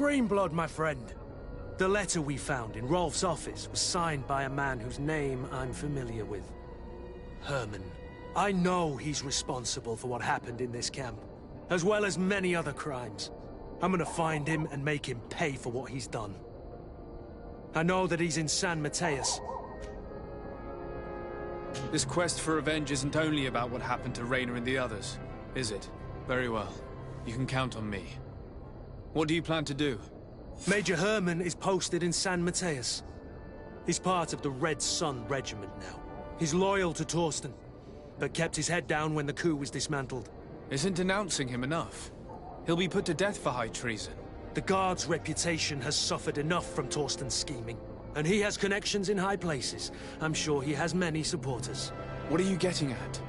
Greenblood, my friend. The letter we found in Rolf's office was signed by a man whose name I'm familiar with. Herman. I know he's responsible for what happened in this camp, as well as many other crimes. I'm gonna find him and make him pay for what he's done. I know that he's in San Mateus. This quest for revenge isn't only about what happened to Raynor and the others, is it? Very well. You can count on me. What do you plan to do? Major Herman is posted in San Mateus. He's part of the Red Sun Regiment now. He's loyal to Torsten, but kept his head down when the coup was dismantled. Isn't denouncing him enough? He'll be put to death for high treason. The Guard's reputation has suffered enough from Torsten's scheming, and he has connections in high places. I'm sure he has many supporters. What are you getting at?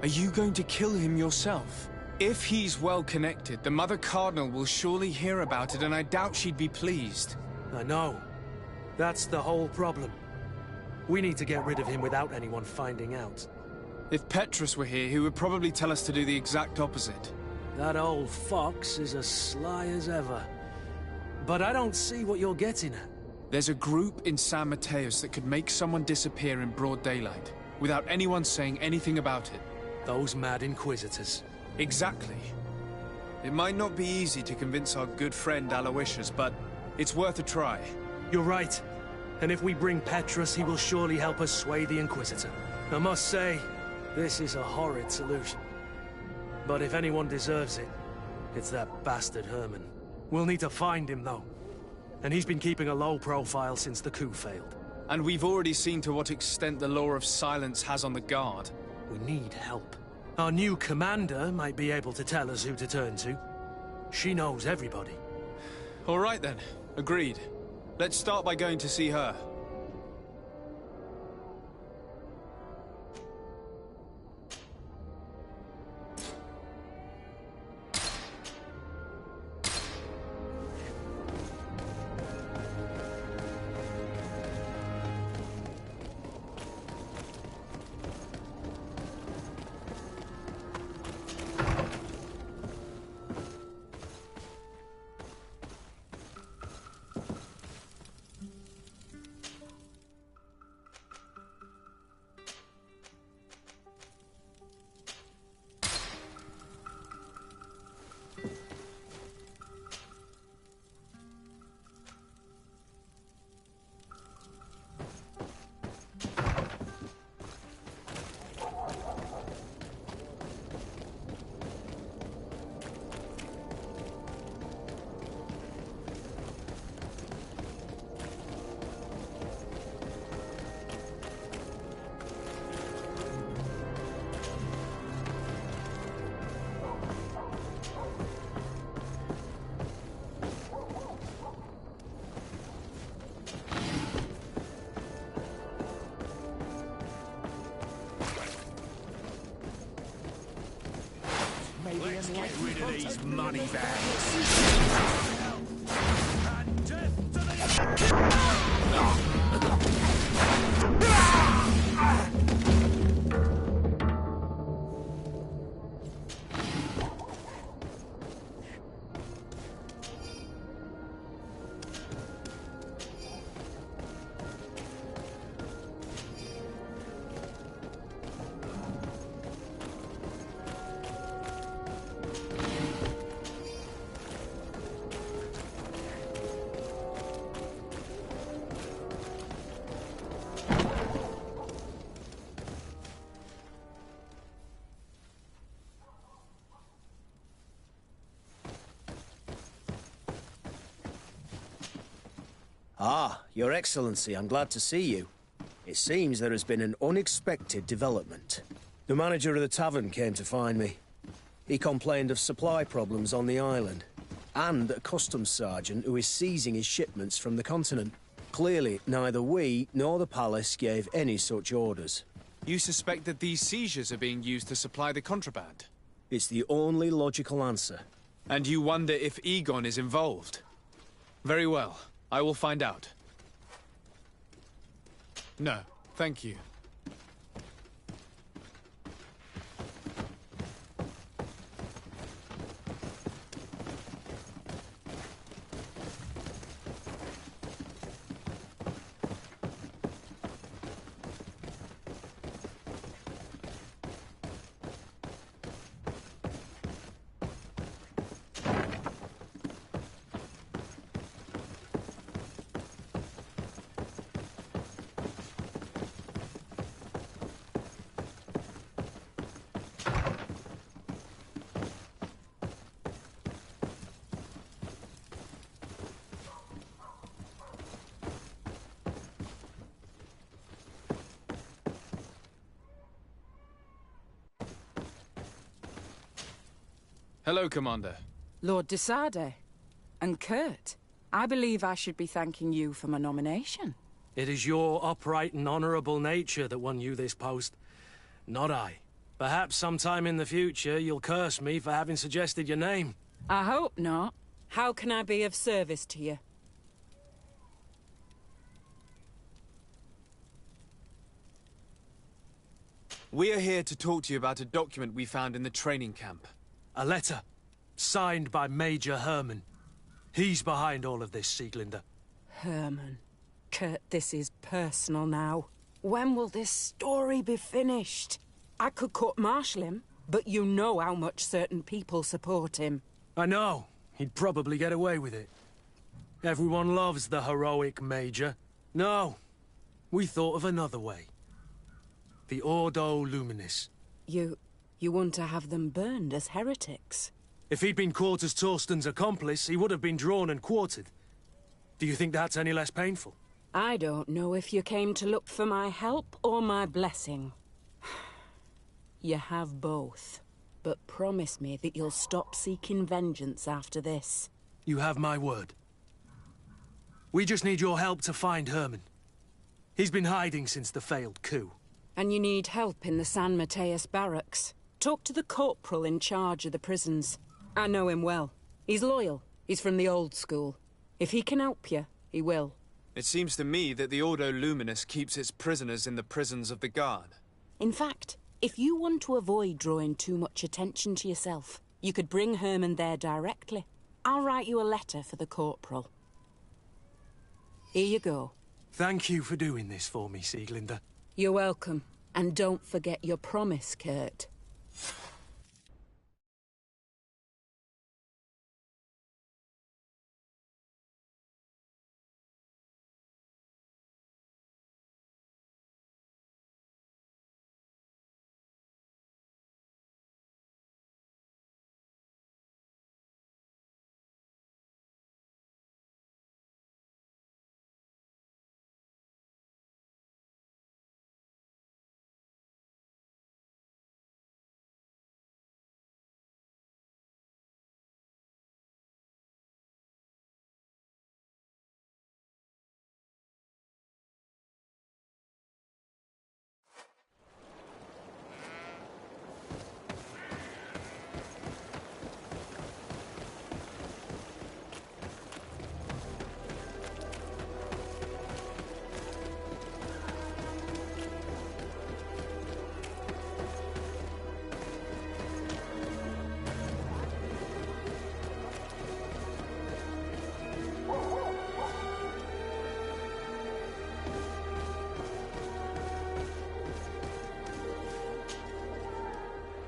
Are you going to kill him yourself? If he's well connected, the Mother Cardinal will surely hear about it, and I doubt she'd be pleased. I know. That's the whole problem. We need to get rid of him without anyone finding out. If Petrus were here, he would probably tell us to do the exact opposite. That old fox is as sly as ever. But I don't see what you're getting at. There's a group in San Mateus that could make someone disappear in broad daylight, without anyone saying anything about it. Those mad Inquisitors. Exactly. It might not be easy to convince our good friend Aloysius, but it's worth a try. You're right. And if we bring Petrus, he will surely help us sway the Inquisitor. I must say, this is a horrid solution. But if anyone deserves it, it's that bastard Herman. We'll need to find him, though. And he's been keeping a low profile since the coup failed. And we've already seen to what extent the law of silence has on the Guard. We need help. Our new commander might be able to tell us who to turn to. She knows everybody. All right then. Agreed. Let's start by going to see her. Let's get rid of these money bags. And death to Ah, Your Excellency, I'm glad to see you. It seems there has been an unexpected development. The manager of the tavern came to find me. He complained of supply problems on the island, and a customs sergeant who is seizing his shipments from the continent. Clearly, neither we nor the palace gave any such orders. You suspect that these seizures are being used to supply the contraband? It's the only logical answer. And you wonder if Egon is involved? Very well. I will find out. No, thank you. Hello, Commander. Lord de Sade. And Kurt. I believe I should be thanking you for my nomination. It is your upright and honorable nature that won you this post, not I. Perhaps sometime in the future you'll curse me for having suggested your name. I hope not. How can I be of service to you? We are here to talk to you about a document we found in the training camp. A letter, signed by Major Herman. He's behind all of this, Sieglinder. Herman. Kurt, this is personal now. When will this story be finished? I could court-martial him, but you know how much certain people support him. I know. He'd probably get away with it. Everyone loves the heroic Major. No, we thought of another way. The Ordo Luminis. You want to have them burned as heretics? If he'd been caught as Torsten's accomplice, he would have been drawn and quartered. Do you think that's any less painful? I don't know if you came to look for my help or my blessing. You have both. But promise me that you'll stop seeking vengeance after this. You have my word. We just need your help to find Herman. He's been hiding since the failed coup. And you need help in the San Mateus barracks. Talk to the corporal in charge of the prisons. I know him well. He's loyal. He's from the old school. If he can help you, he will. It seems to me that the Ordo Luminis keeps its prisoners in the prisons of the Guard. In fact, if you want to avoid drawing too much attention to yourself, you could bring Herman there directly. I'll write you a letter for the corporal. Here you go. Thank you for doing this for me, Sieglinder. You're welcome. And don't forget your promise, Kurt.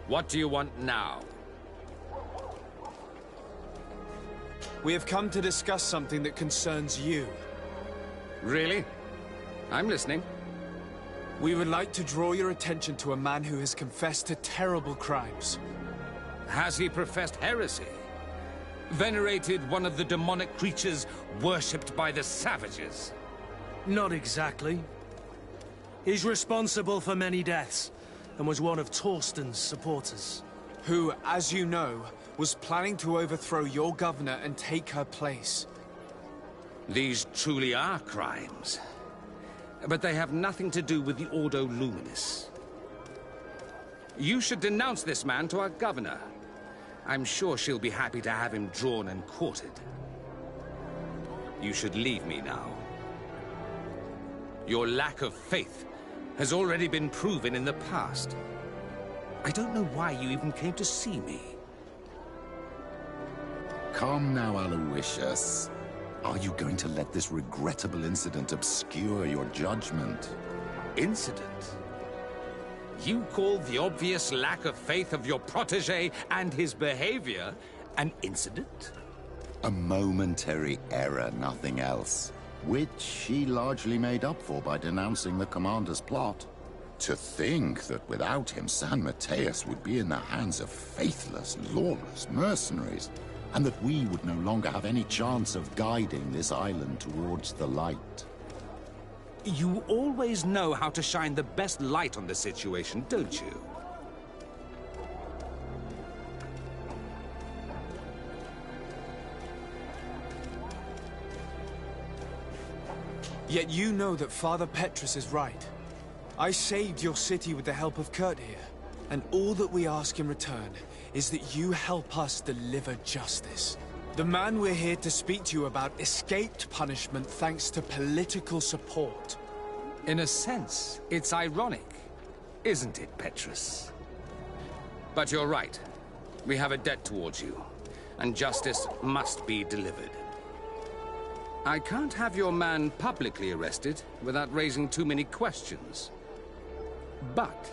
What do you want now? We have come to discuss something that concerns you. Really? I'm listening. We would like to draw your attention to a man who has confessed to terrible crimes. Has he professed heresy? Venerated one of the demonic creatures worshipped by the savages? Not exactly. He's responsible for many deaths, and was one of Torsten's supporters. Who, as you know, was planning to overthrow your governor and take her place. These truly are crimes. But they have nothing to do with the Ordo Luminis. You should denounce this man to our governor. I'm sure she'll be happy to have him drawn and quartered. You should leave me now. Your lack of faith has already been proven in the past. I don't know why you even came to see me. Calm now, Aloysius. Are you going to let this regrettable incident obscure your judgment? Incident? You call the obvious lack of faith of your protégé and his behavior an incident? A momentary error, nothing else. Which he largely made up for by denouncing the commander's plot. To think that without him, San Mateus would be in the hands of faithless, lawless mercenaries, and that we would no longer have any chance of guiding this island towards the light. You always know how to shine the best light on the situation, don't you? Yet you know that Father Petrus is right. I saved your city with the help of Kurt here, and all that we ask in return is that you help us deliver justice. The man we're here to speak to you about escaped punishment thanks to political support. In a sense, it's ironic, isn't it, Petrus? But you're right. We have a debt towards you, and justice must be delivered. I can't have your man publicly arrested without raising too many questions. But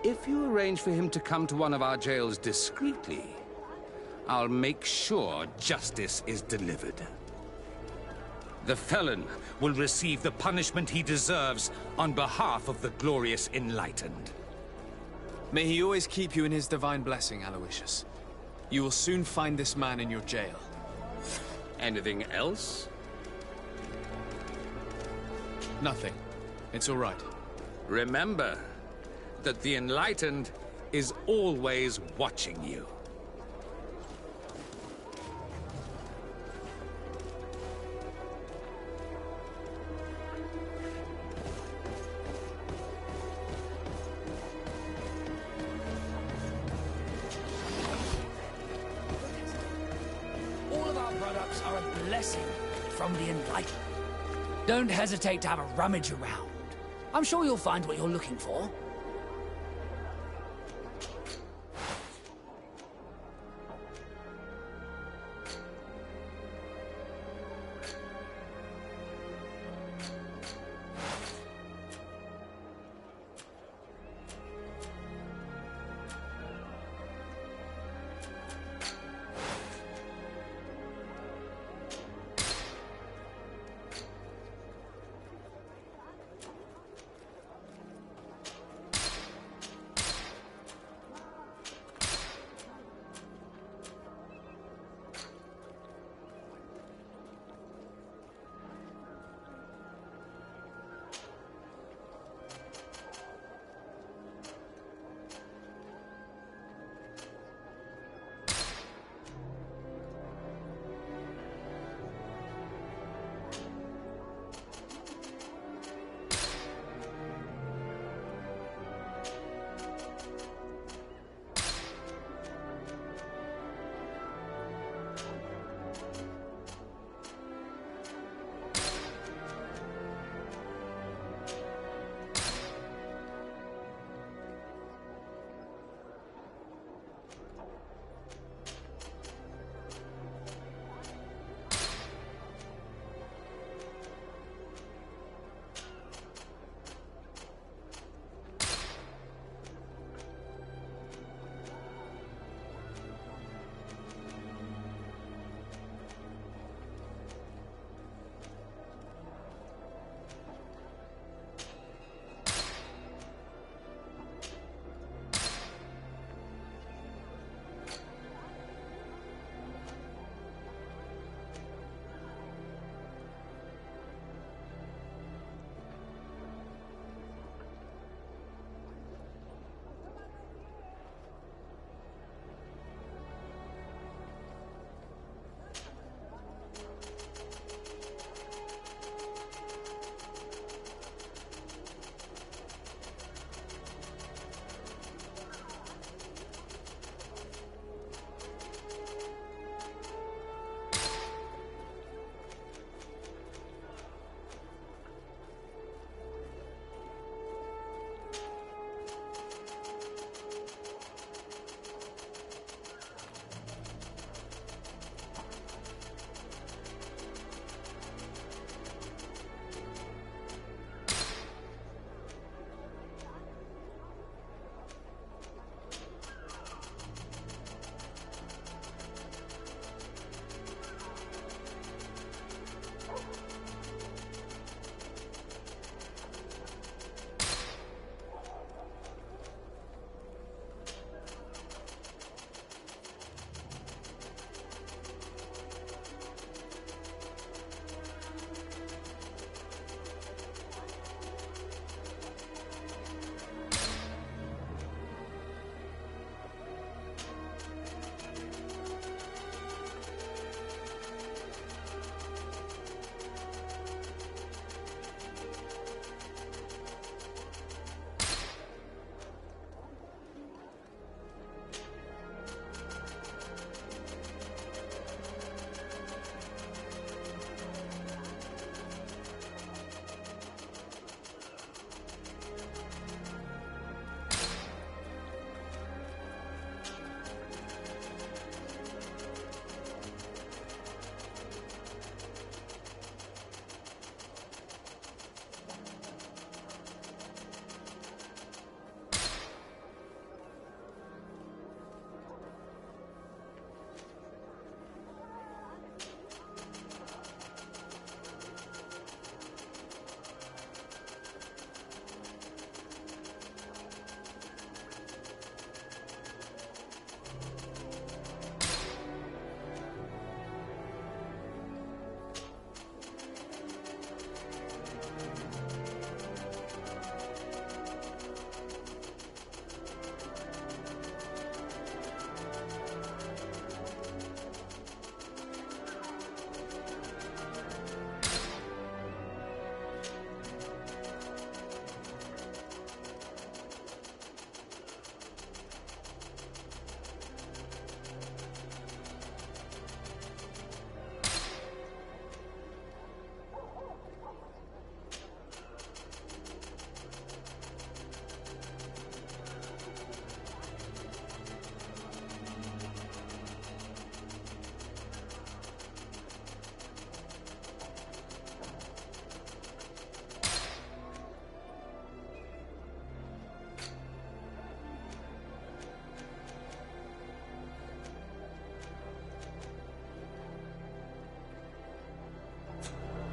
if you arrange for him to come to one of our jails discreetly, I'll make sure justice is delivered. The felon will receive the punishment he deserves on behalf of the glorious enlightened. May he always keep you in his divine blessing, Aloysius. You will soon find this man in your jail. Anything else? Nothing. It's all right. Remember that the enlightened is always watching you. All of our products are a blessing from the enlightened. Don't hesitate to have a rummage around. I'm sure you'll find what you're looking for.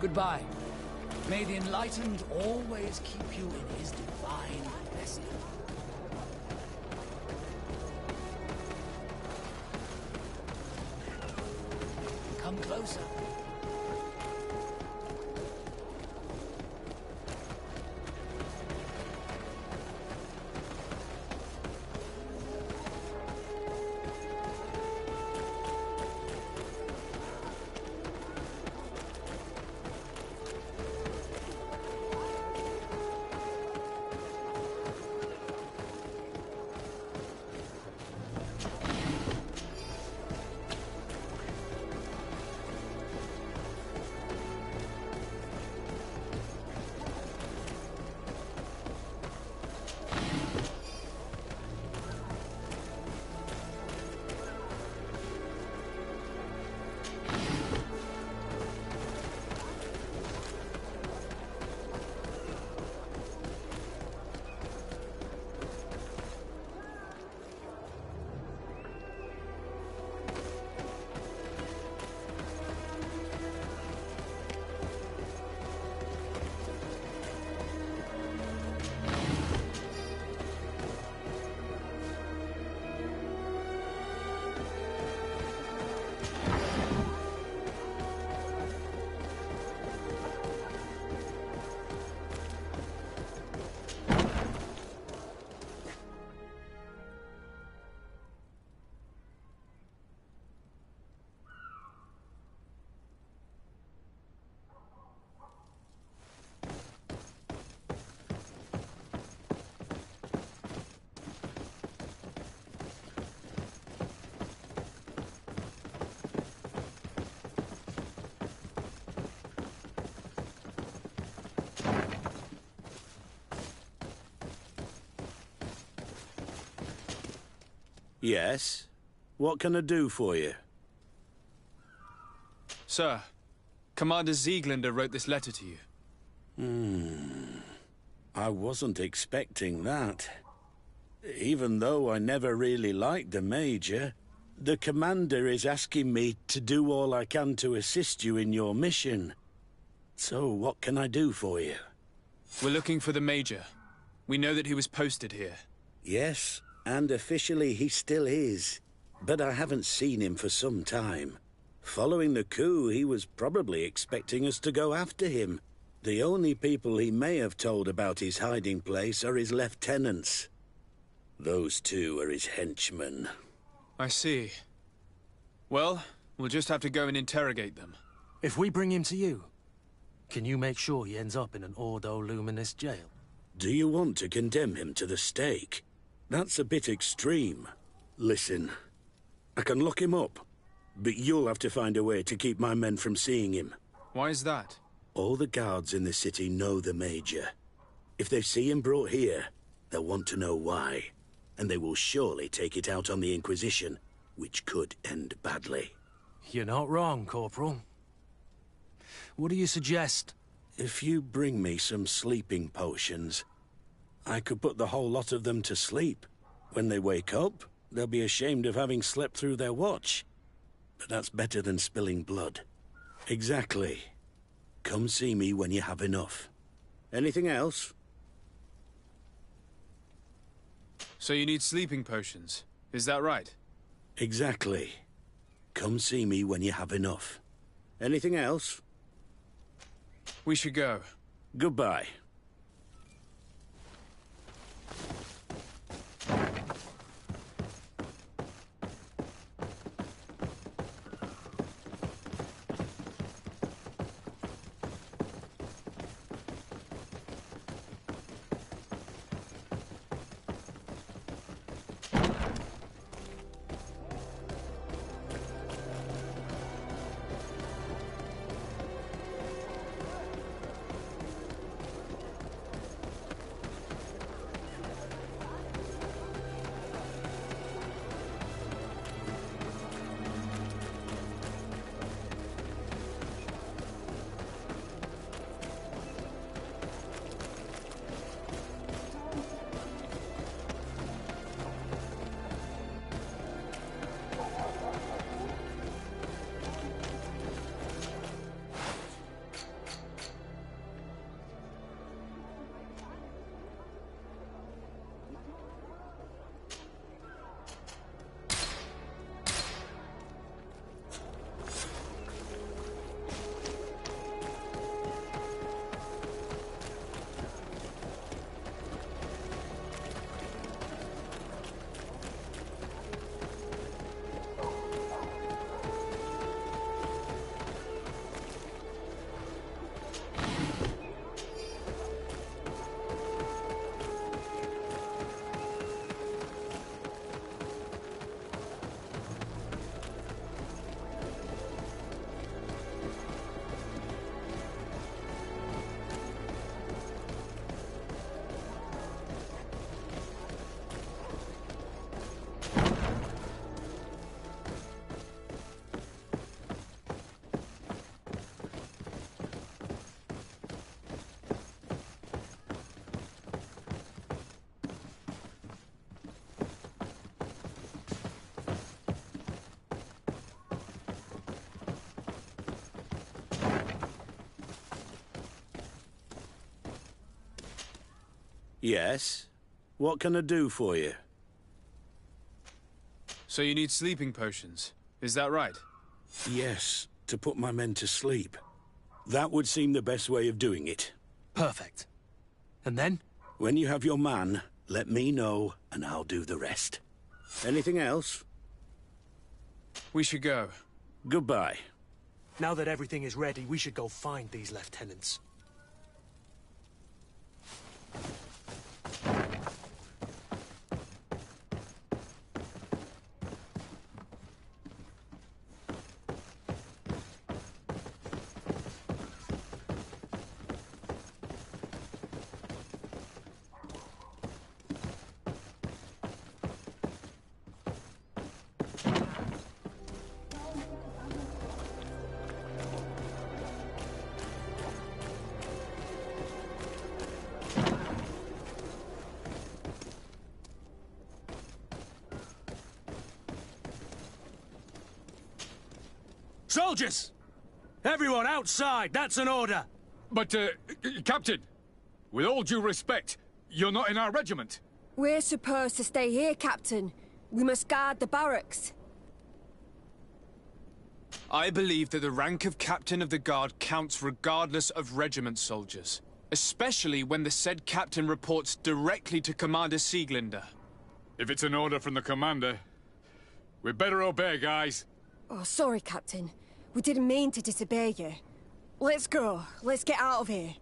Goodbye. May the enlightened always keep you in his divine blessing. Come closer. Yes? What can I do for you? Sir, Commander Zieglander wrote this letter to you. I wasn't expecting that. Even though I never really liked the Major, the Commander is asking me to do all I can to assist you in your mission. So what can I do for you? We're looking for the Major. We know that he was posted here. Yes, and officially he still is. But I haven't seen him for some time. Following the coup, he was probably expecting us to go after him. The only people he may have told about his hiding place are his lieutenants. Those two are his henchmen. I see. Well, we'll just have to go and interrogate them. If we bring him to you, can you make sure he ends up in an Ordo Luminous jail? Do you want to condemn him to the stake? That's a bit extreme. Listen, I can lock him up, but you'll have to find a way to keep my men from seeing him. Why is that? All the guards in the city know the Major. If they see him brought here, they'll want to know why. And they will surely take it out on the Inquisition, which could end badly. You're not wrong, Corporal. What do you suggest? If you bring me some sleeping potions, I could put the whole lot of them to sleep. When they wake up, they'll be ashamed of having slept through their watch. But that's better than spilling blood. Exactly. Come see me when you have enough. Anything else? So you need sleeping potions, is that right? Exactly. Come see me when you have enough. Anything else? We should go. Goodbye. Yes? What can I do for you? So you need sleeping potions, is that right? Yes, to put my men to sleep. That would seem the best way of doing it. Perfect. And then? When you have your man, let me know, and I'll do the rest. Anything else? We should go. Goodbye. Now that everything is ready, we should go find these lieutenants. Soldiers! Everyone outside! That's an order! But, Captain, with all due respect, you're not in our regiment. We're supposed to stay here, Captain. We must guard the barracks. I believe that the rank of Captain of the Guard counts regardless of regiment soldiers. Especially when the said captain reports directly to Commander Sieglinder. If it's an order from the commander, we better obey, guys. Oh, sorry, Captain. We didn't mean to disobey you. Let's go. Let's get out of here.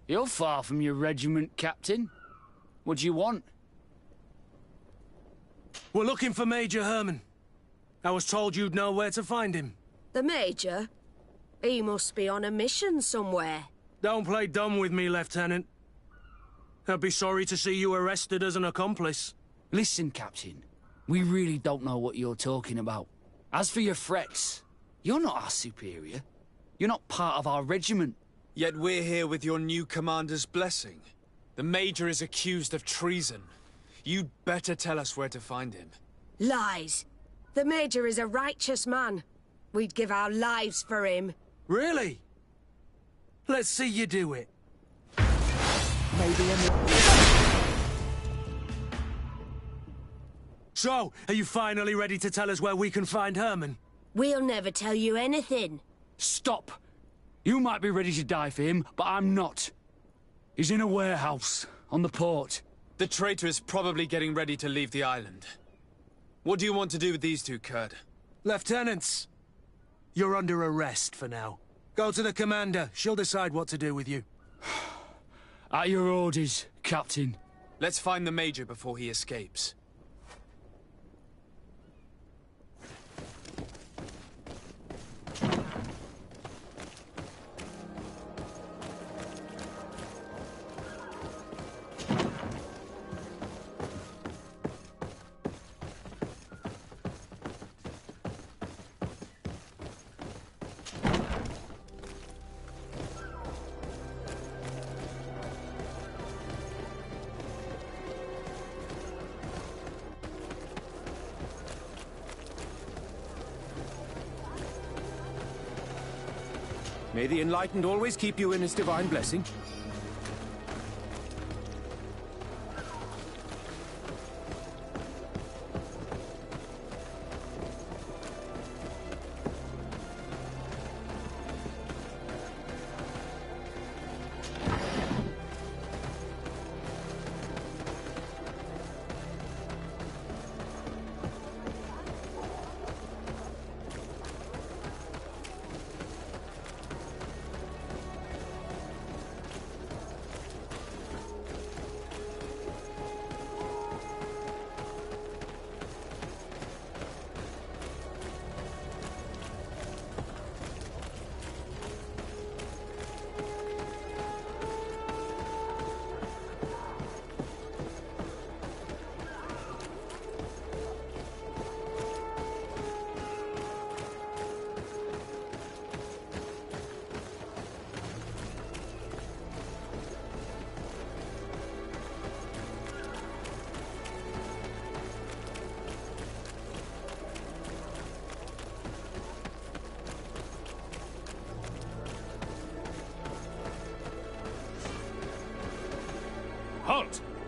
You're far from your regiment, Captain. What do you want? We're looking for Major Herman. I was told you'd know where to find him. The Major? He must be on a mission somewhere. Don't play dumb with me, Lieutenant. I'd be sorry to see you arrested as an accomplice. Listen, Captain. We really don't know what you're talking about. As for your threats, you're not our superior. You're not part of our regiment. Yet we're here with your new commander's blessing. The Major is accused of treason. You'd better tell us where to find him. Lies. The Major is a righteous man. We'd give our lives for him. Really? Let's see you do it. So, are you finally ready to tell us where we can find Herman? We'll never tell you anything. Stop! You might be ready to die for him, but I'm not. He's in a warehouse, on the port. The traitor is probably getting ready to leave the island. What do you want to do with these two, Kurt? Lieutenants, you're under arrest for now. Go to the commander. She'll decide what to do with you. At your orders, Captain. Let's find the Major before he escapes. May the Enlightened always keep you in his divine blessing.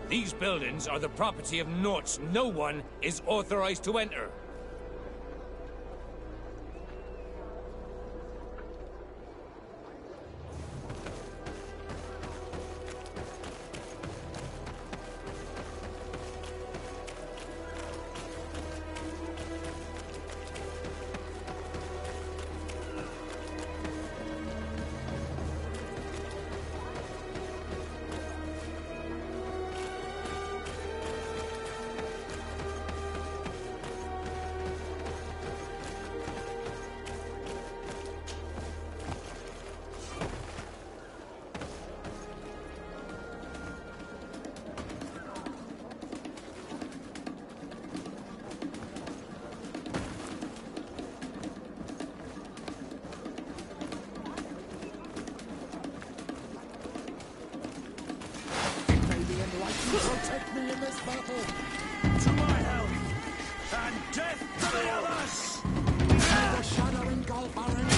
These buildings are the property of Norts. No one is authorized to enter. Protect me in this battle! To my help! And death to the others! May the shadow engulf our enemies!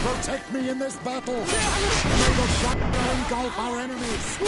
Protect me in this battle! May the shadow engulf our enemies!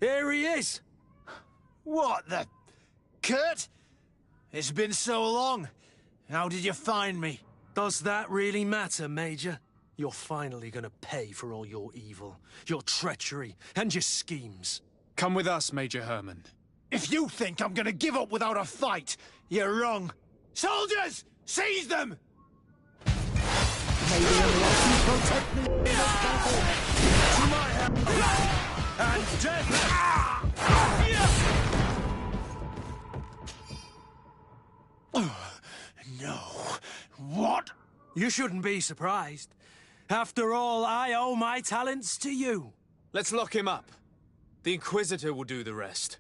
Here he is! What the... Kurt? It's been so long. How did you find me? Does that really matter, Major? You're finally gonna pay for all your evil, your treachery, and your schemes. Come with us, Major Herman. If you think I'm gonna give up without a fight, you're wrong. Soldiers! Seize them! Maybe unless you protect me in this battle. To my help! And death! No. What? You shouldn't be surprised. After all, I owe my talents to you. Let's lock him up. The Inquisitor will do the rest.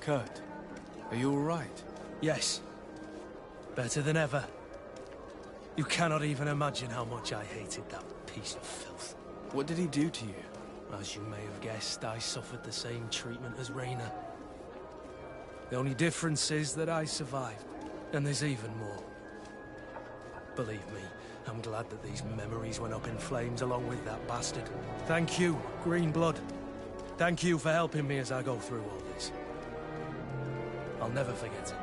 Kurt, are you all right? Yes. Better than ever. You cannot even imagine how much I hated that piece of filth. What did he do to you? As you may have guessed, I suffered the same treatment as Reyna. The only difference is that I survived, and there's even more. Believe me, I'm glad that these memories went up in flames along with that bastard. Thank you, Green Blood. Thank you for helping me as I go through all this. I'll never forget it.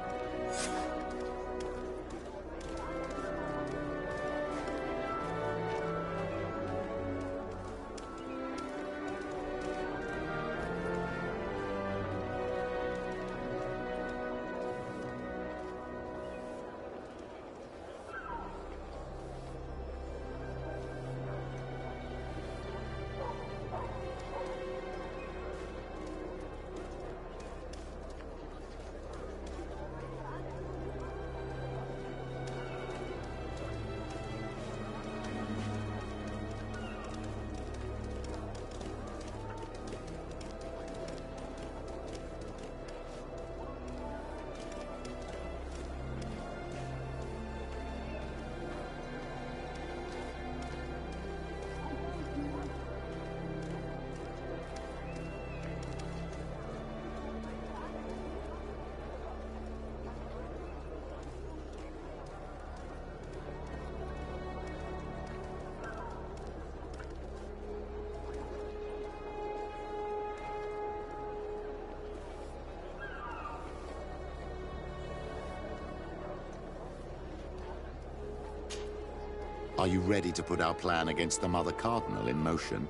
Are you ready to put our plan against the Mother Cardinal in motion?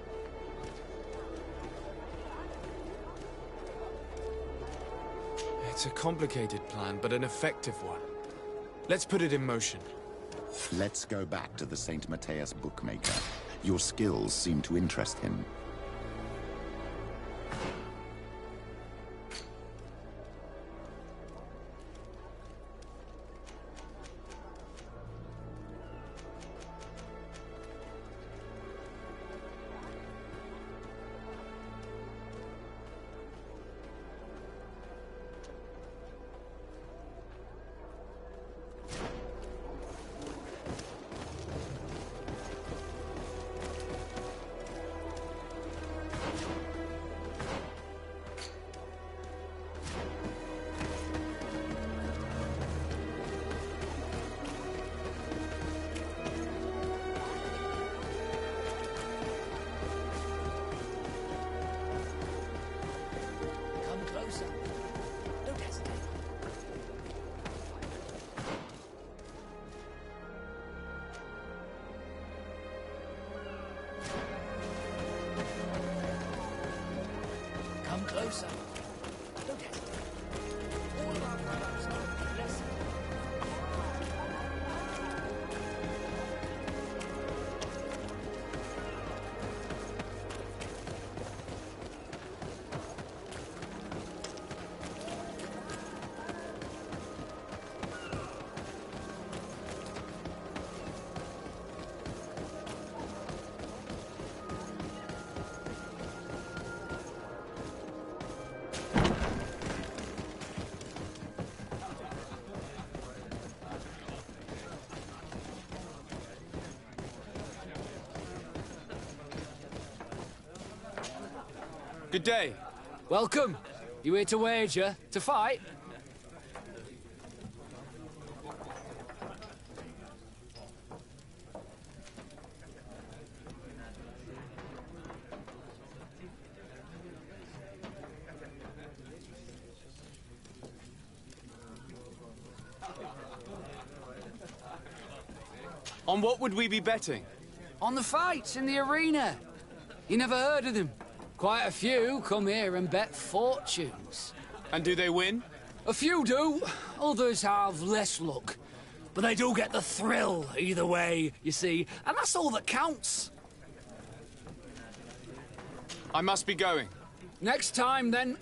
It's a complicated plan, but an effective one. Let's put it in motion. Let's go back to the St. Matthias bookmaker. Your skills seem to interest him. Closer. Don't hesitate. All of our products are blessed. Good day. Welcome. You here to wager? To fight? On what would we be betting? On the fights in the arena. You never heard of them? Quite a few come here and bet fortunes. And do they win? A few do. Others have less luck. But they do get the thrill either way, you see. And that's all that counts. I must be going. Next time, then.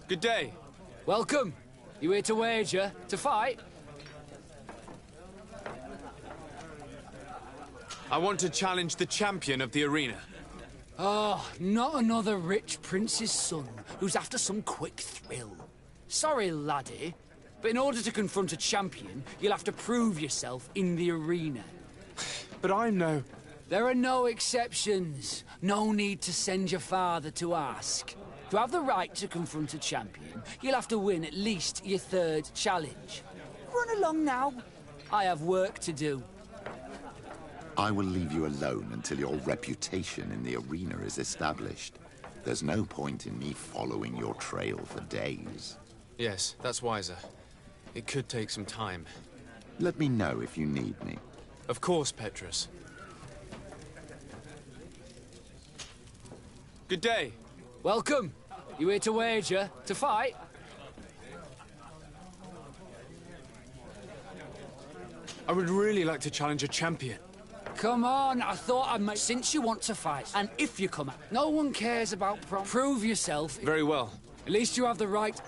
Good day. Welcome. You here to wager? To fight? I want to challenge the champion of the arena. Oh, not another rich prince's son who's after some quick thrill. Sorry, laddie, but in order to confront a champion, you'll have to prove yourself in the arena. But I'm no... There are no exceptions. No need to send your father to ask. To have the right to confront a champion, you'll have to win at least your third challenge. Run along now. I have work to do. I will leave you alone until your reputation in the arena is established. There's no point in me following your trail for days. Yes, that's wiser. It could take some time. Let me know if you need me. Of course, Petrus. Good day. Welcome. You here to wager? To fight? I would really like to challenge a champion. Come on, I thought I'd make... Since you want to fight, and if you come out, no one cares about prove yourself. Very well. At least you have the right...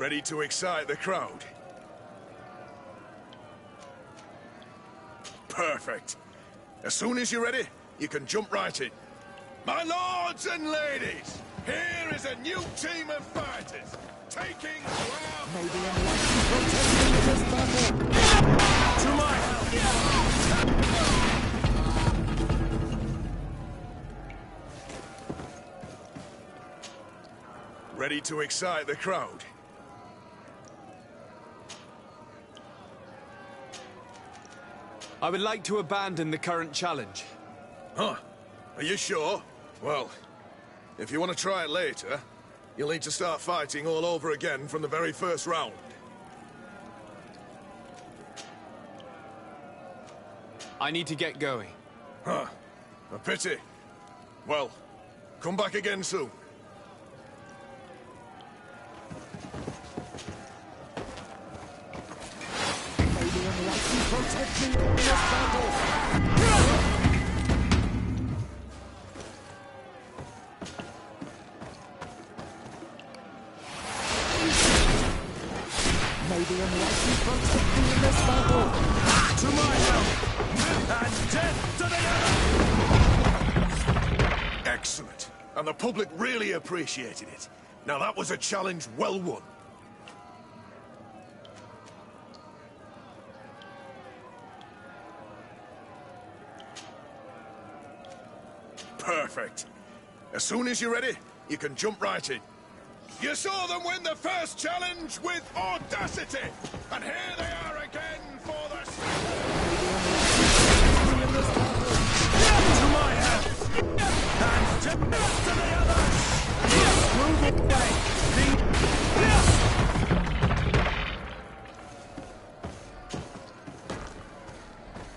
Ready to excite the crowd? Perfect. As soon as you're ready, you can jump right in. My lords and ladies, here is a new team of fighters, taking to my Ready to excite the crowd? I would like to abandon the current challenge. Huh? Are you sure? Well, if you want to try it later, you'll need to start fighting all over again from the very first round. I need to get going. Huh. A pity. Well, come back again soon. Protect me in this battle! May the unlikely protect me in this battle! To my help! And death to the other! Excellent. And the public really appreciated it. Now that was a challenge well won. Perfect. As soon as you're ready, you can jump right in. You saw them win the first challenge with audacity, and here they are again for the to my help, and to the others. Move away.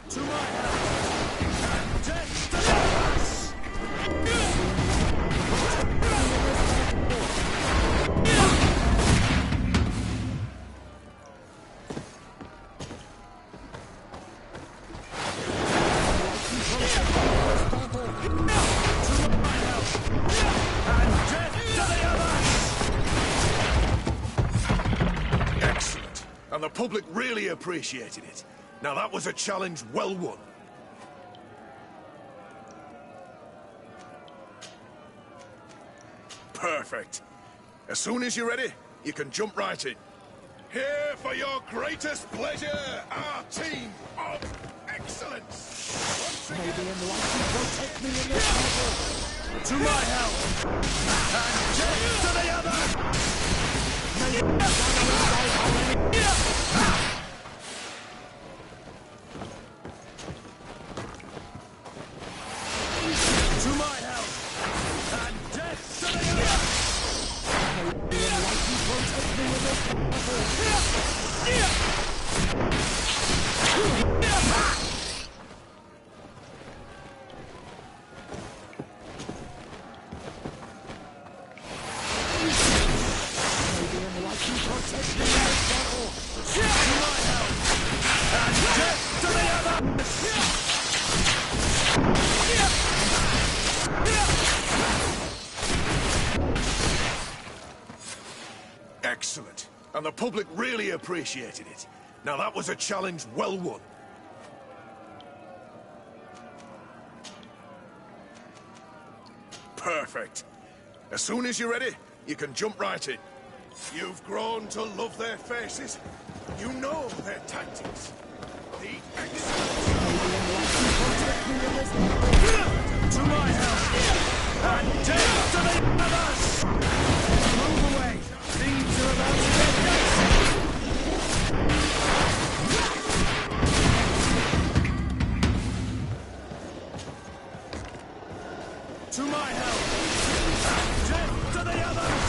To my help, and death to the others. Excellent. And the public really appreciated it. Now that was a challenge well won. Perfect. As soon as you're ready, you can jump right in. Here for your greatest pleasure, our team of excellence. May the unlikely protect me in this battle! To my help! And death to the other! To my help! And death to the other! May the unlikely protect me in this battle! Excellent. And the public really appreciated it. Now that was a challenge well won. Perfect. As soon as you're ready, you can jump right in. You've grown to love their faces. You know their tactics. The excellent... To my help! And death to the others! Move away! Things are about to get dicey! To my help! And death to the others!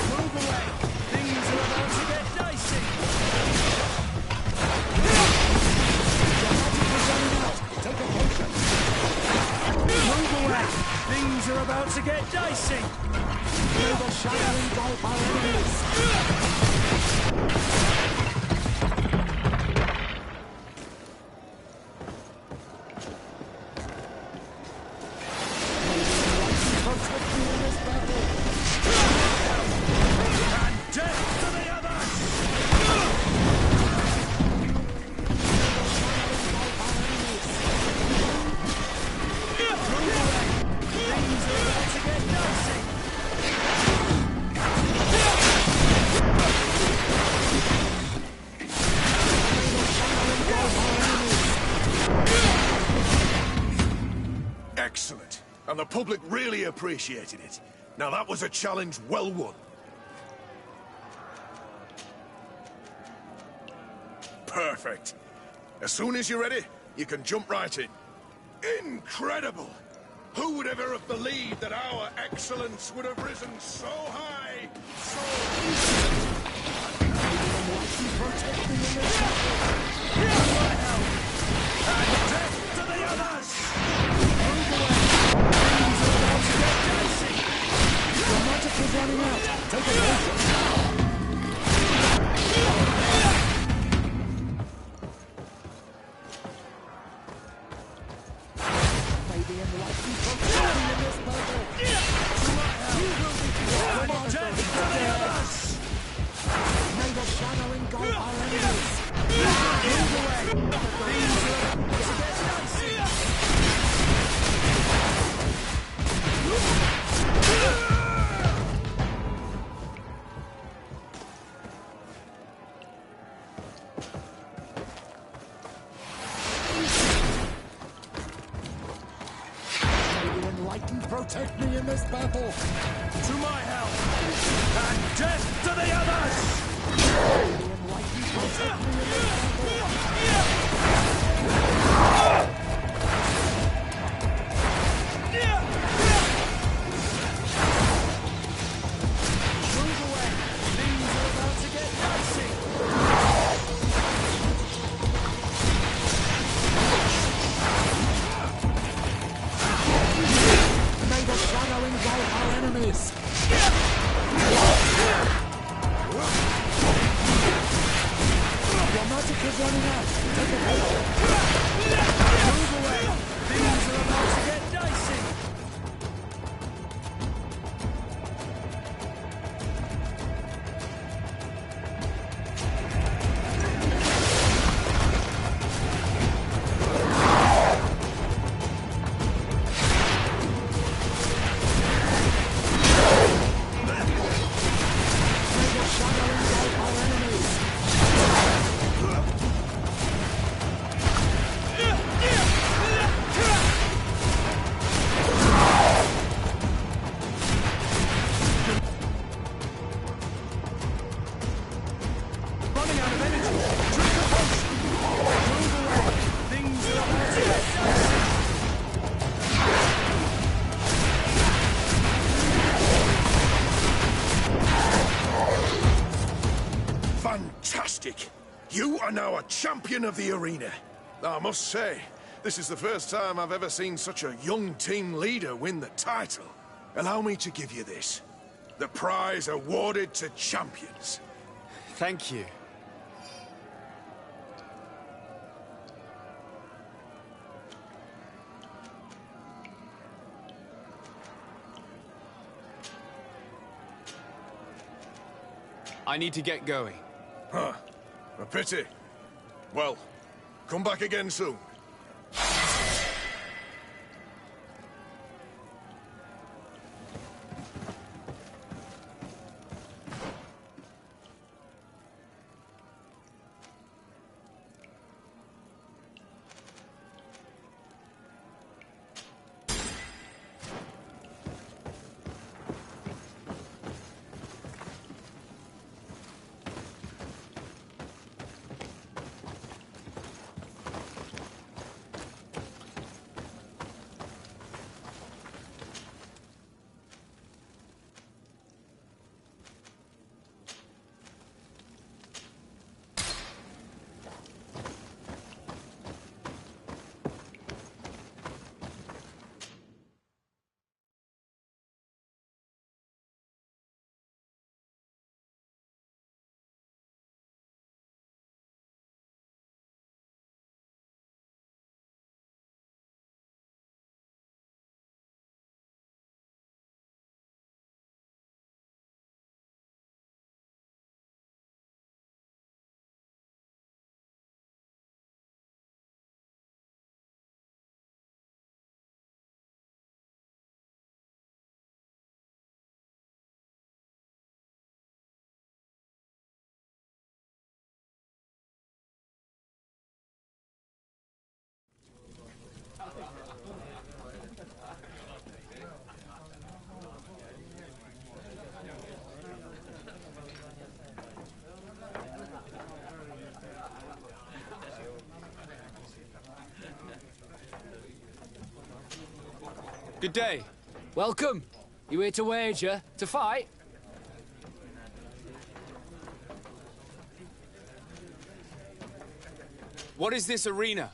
Move away! Things are about to get dicey! Move away! Things are about to get dicey! May the shadow engulf our enemies! Excellent. And the public really appreciated it. Now that was a challenge well won. Perfect. As soon as you're ready, you can jump right in. Incredible! Who would ever have believed that our excellence would have risen so high, so and death to the others! Move away! Things are about to get dicey! Your magic is running out. Take a potion. May the enlightened protect me in this battle. And death to the others! May the shadow engulf our enemies. Move away! Things are about to get dicey! May the enlightened protect me in this battle. To my help! And death to the others! May the enlightened protect me in this Move away! Things are about to get dicey! May the shadow engulf our enemies. Your magic is running out. Take a potion. Move away! Things are about to get dicey! May the shadow engulf our enemies. Running out of energy! Drink a potion! Move away! Things are about to get dicey! Fantastic! You are now a champion of the arena. I must say, this is the first time I've ever seen such a young team leader win the title. Allow me to give you this. The prize awarded to champions. Thank you. I need to get going. Huh. A pity. Well, come back again soon. Good day. Welcome. You here to wager? To fight? What is this arena?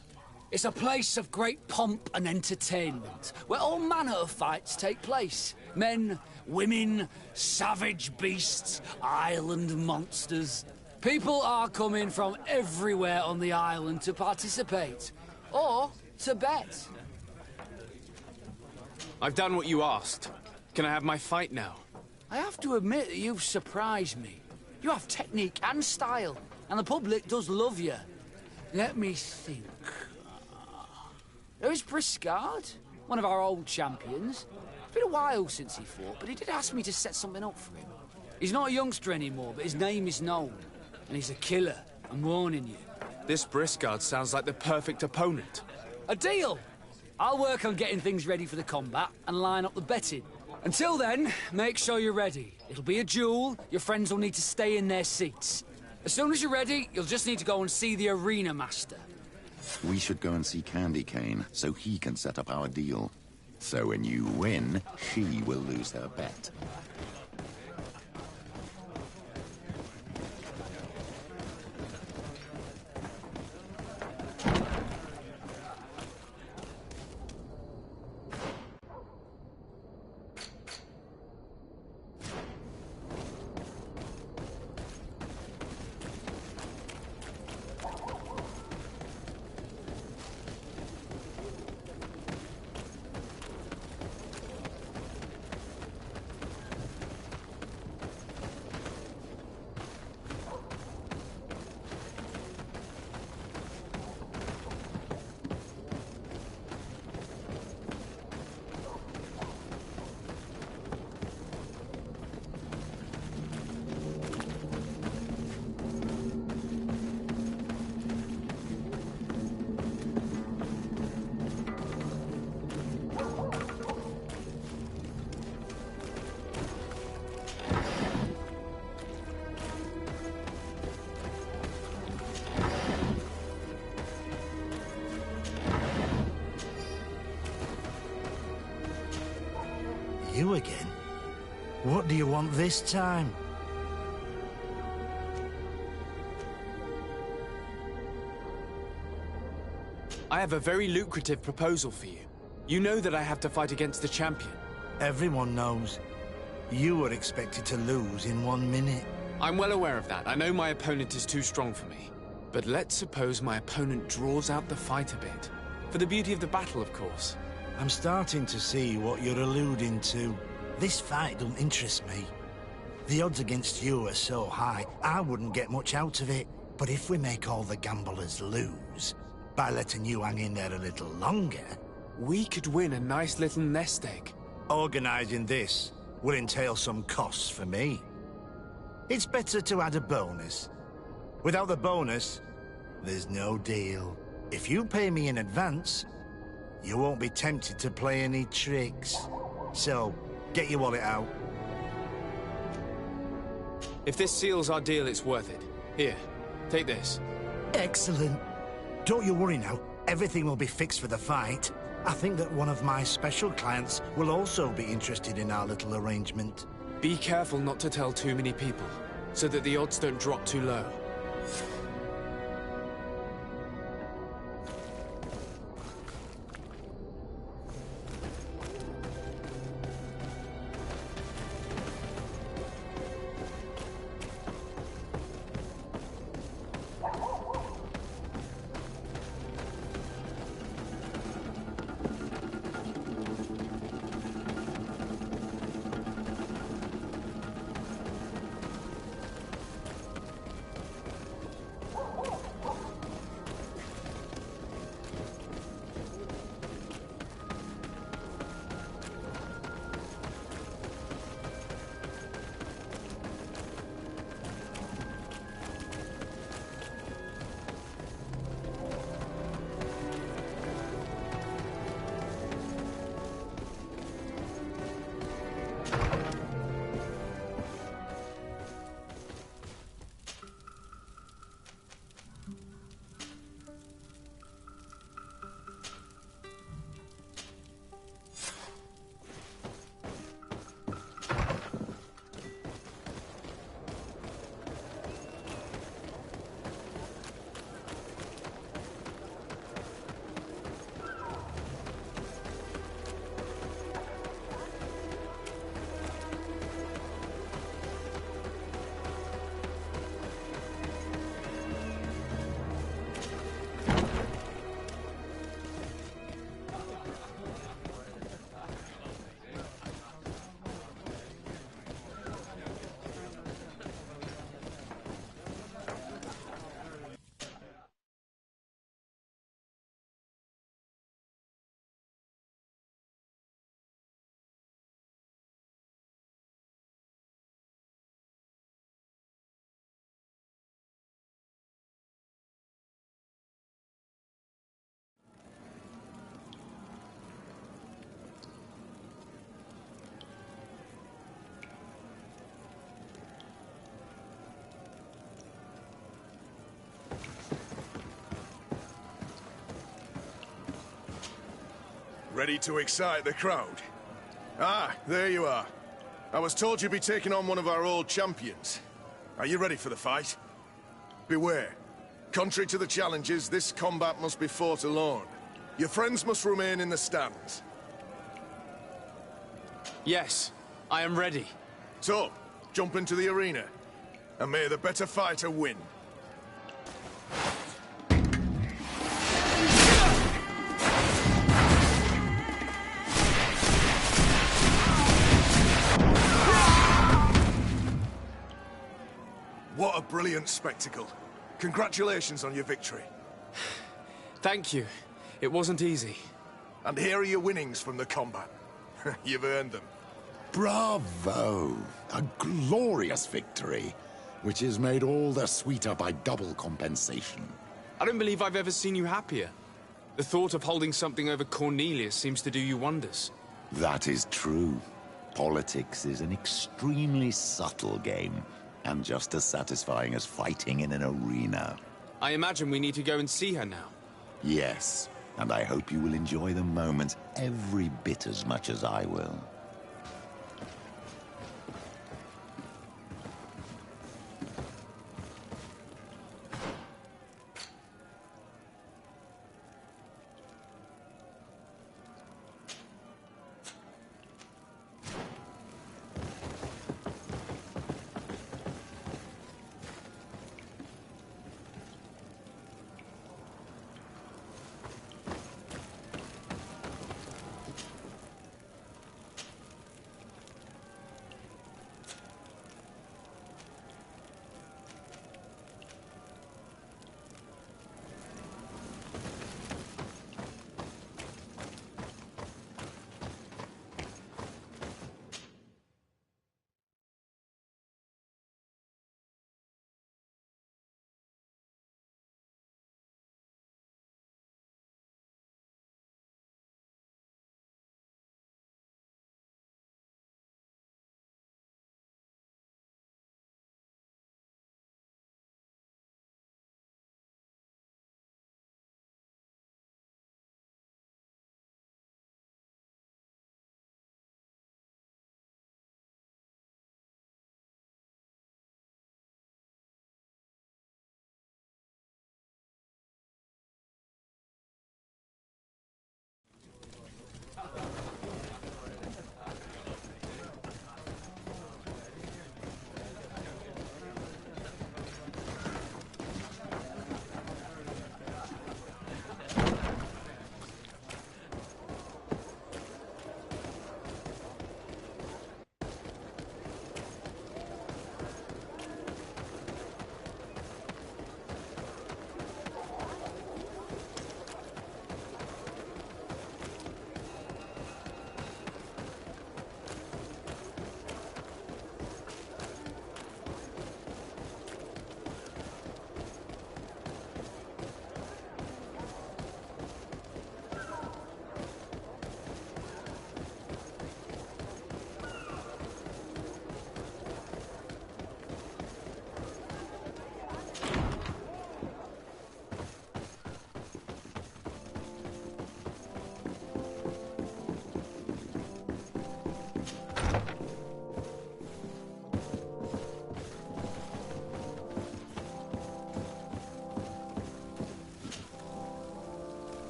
It's a place of great pomp and entertainment, where all manner of fights take place. Men, women, savage beasts, island monsters. People are coming from everywhere on the island to participate, or to bet. I've done what you asked. Can I have my fight now? I have to admit that you've surprised me. You have technique and style, and the public does love you. Let me think. There is Briscard, one of our old champions. It's been a while since he fought, but he did ask me to set something up for him. He's not a youngster anymore, but his name is known. And he's a killer, I'm warning you. This Briscard sounds like the perfect opponent. A deal! I'll work on getting things ready for the combat and line up the betting. Until then, make sure you're ready. It'll be a duel, your friends will need to stay in their seats. As soon as you're ready, you'll just need to go and see the arena master. We should go and see Candy Cane, so he can set up our deal. So when you win, she will lose her bet. You again? What do you want this time? I have a very lucrative proposal for you. You know that I have to fight against the champion. Everyone knows. You were expected to lose in 1 minute. I'm well aware of that. I know my opponent is too strong for me. But let's suppose my opponent draws out the fight a bit. For the beauty of the battle, of course. I'm starting to see what you're alluding to. This fight don't interest me. The odds against you are so high, I wouldn't get much out of it. But if we make all the gamblers lose, by letting you hang in there a little longer... We could win a nice little nest egg. Organising this will entail some costs for me. It's better to add a bonus. Without the bonus, there's no deal. If you pay me in advance, you won't be tempted to play any tricks. So, get your wallet out. If this seals our deal, it's worth it. Here, take this. Excellent. Don't you worry now. Everything will be fixed for the fight. I think that one of my special clients will also be interested in our little arrangement. Be careful not to tell too many people, so that the odds don't drop too low. Ready to excite the crowd? Ah, there you are. I was told you'd be taking on one of our old champions. Are you ready for the fight? Beware. Contrary to the challenges, this combat must be fought alone. Your friends must remain in the stands. Yes, I am ready. So, jump into the arena, and may the better fighter win. What a brilliant spectacle. Congratulations on your victory. Thank you. It wasn't easy. And here are your winnings from the combat. You've earned them. Bravo! A glorious victory, which is made all the sweeter by double compensation. I don't believe I've ever seen you happier. The thought of holding something over Cornelius seems to do you wonders. That is true. Politics is an extremely subtle game, and just as satisfying as fighting in an arena. I imagine we need to go and see her now. Yes, and I hope you will enjoy the moment every bit as much as I will.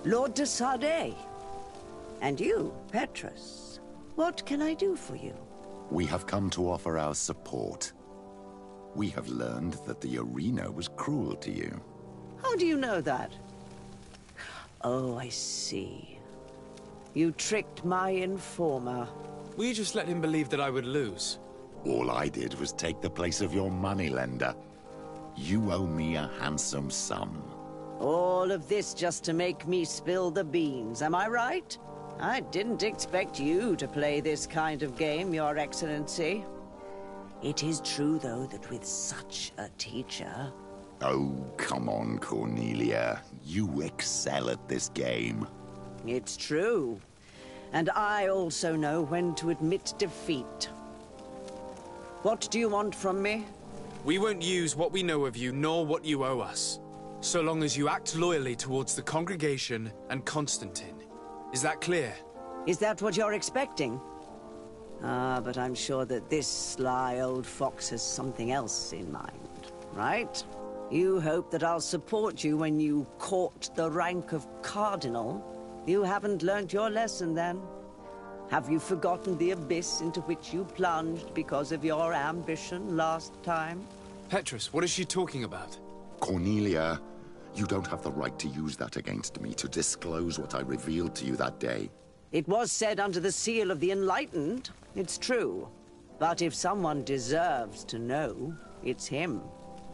Lord de Sade. And you, Petrus. What can I do for you? We have come to offer our support. We have learned that the arena was cruel to you. How do you know that? Oh, I see. You tricked my informer. Will you just let him believe that I would lose? All I did was take the place of your moneylender. You owe me a handsome sum. All of this just to make me spill the beans, am I right? I didn't expect you to play this kind of game, Your Excellency. It is true, though, that with such a teacher... Oh, come on, Cornelia. You excel at this game. It's true. And I also know when to admit defeat. What do you want from me? We won't use what we know of you, nor what you owe us. So long as you act loyally towards the congregation and Constantine. Is that clear? Is that what you're expecting? Ah, but I'm sure that this sly old fox has something else in mind, right? You hope that I'll support you when you court the rank of cardinal? You haven't learnt your lesson, then? Have you forgotten the abyss into which you plunged because of your ambition last time? Petrus, what is she talking about? Cornelia, you don't have the right to use that against me, to disclose what I revealed to you that day. It was said under the seal of the Enlightened. It's true. But if someone deserves to know, it's him.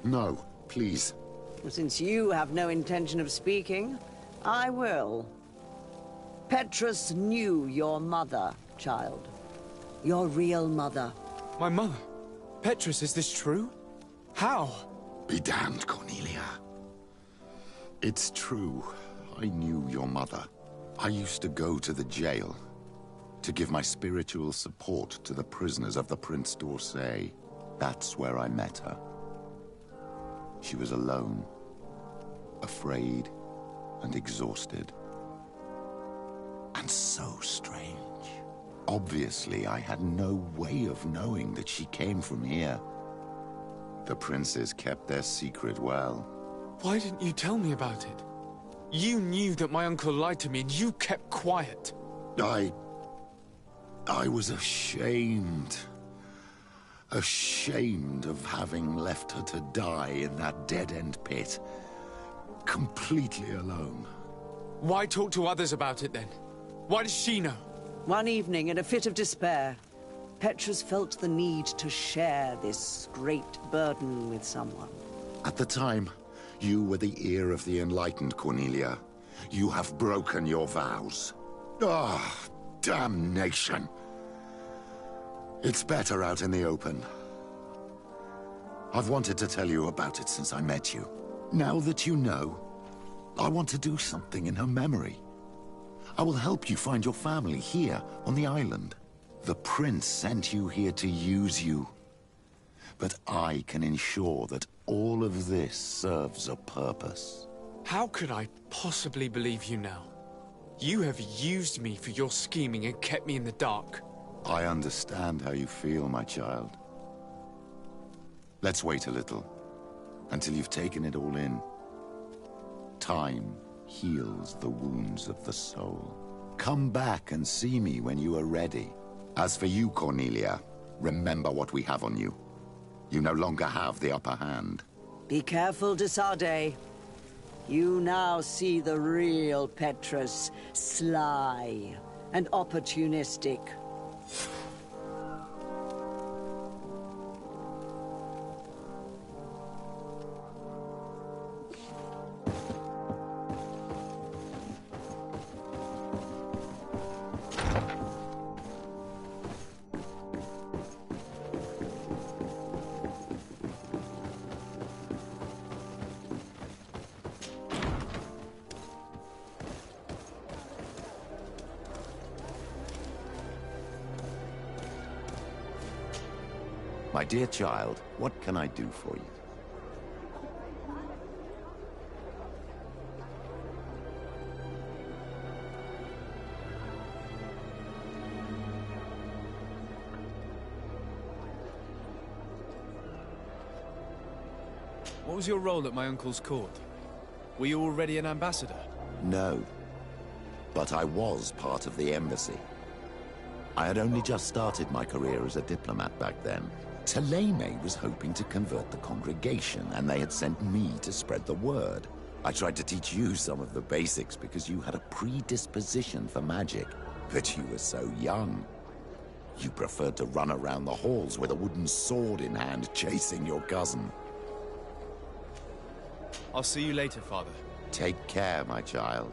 No, please. Since you have no intention of speaking, I will. Petrus knew your mother, child. Your real mother. My mother? Petrus, is this true? How? Be damned, Cornelia. It's true. I knew your mother. I used to go to the jail to give my spiritual support to the prisoners of the Prince d'Orsay. That's where I met her. She was alone, afraid, and exhausted. And so strange. Obviously, I had no way of knowing that she came from here. The princes kept their secret well. Why didn't you tell me about it? You knew that my uncle lied to me, and you kept quiet. I was ashamed. Ashamed of having left her to die in that dead-end pit. Completely alone. Why talk to others about it, then? Why does she know? One evening, in a fit of despair, Petrus felt the need to share this great burden with someone. At the time, you were the ear of the enlightened, Cornelia. You have broken your vows. Ah, damnation. It's better out in the open. I've wanted to tell you about it since I met you. Now that you know, I want to do something in her memory. I will help you find your family here on the island. The prince sent you here to use you. But I can ensure that all of this serves a purpose. How could I possibly believe you now? You have used me for your scheming and kept me in the dark. I understand how you feel, my child. Let's wait a little, until you've taken it all in. Time heals the wounds of the soul. Come back and see me when you are ready. As for you, Cornelia, remember what we have on you. You no longer have the upper hand. Be careful, de Sade. You now see the real Petrus, sly and opportunistic. My dear child, what can I do for you? What was your role at my uncle's court? Were you already an ambassador? No. But I was part of the embassy. I had only just started my career as a diplomat back then. Teleme was hoping to convert the congregation, and they had sent me to spread the word. I tried to teach you some of the basics because you had a predisposition for magic, but you were so young. You preferred to run around the halls with a wooden sword in hand, chasing your cousin. I'll see you later, Father. Take care, my child.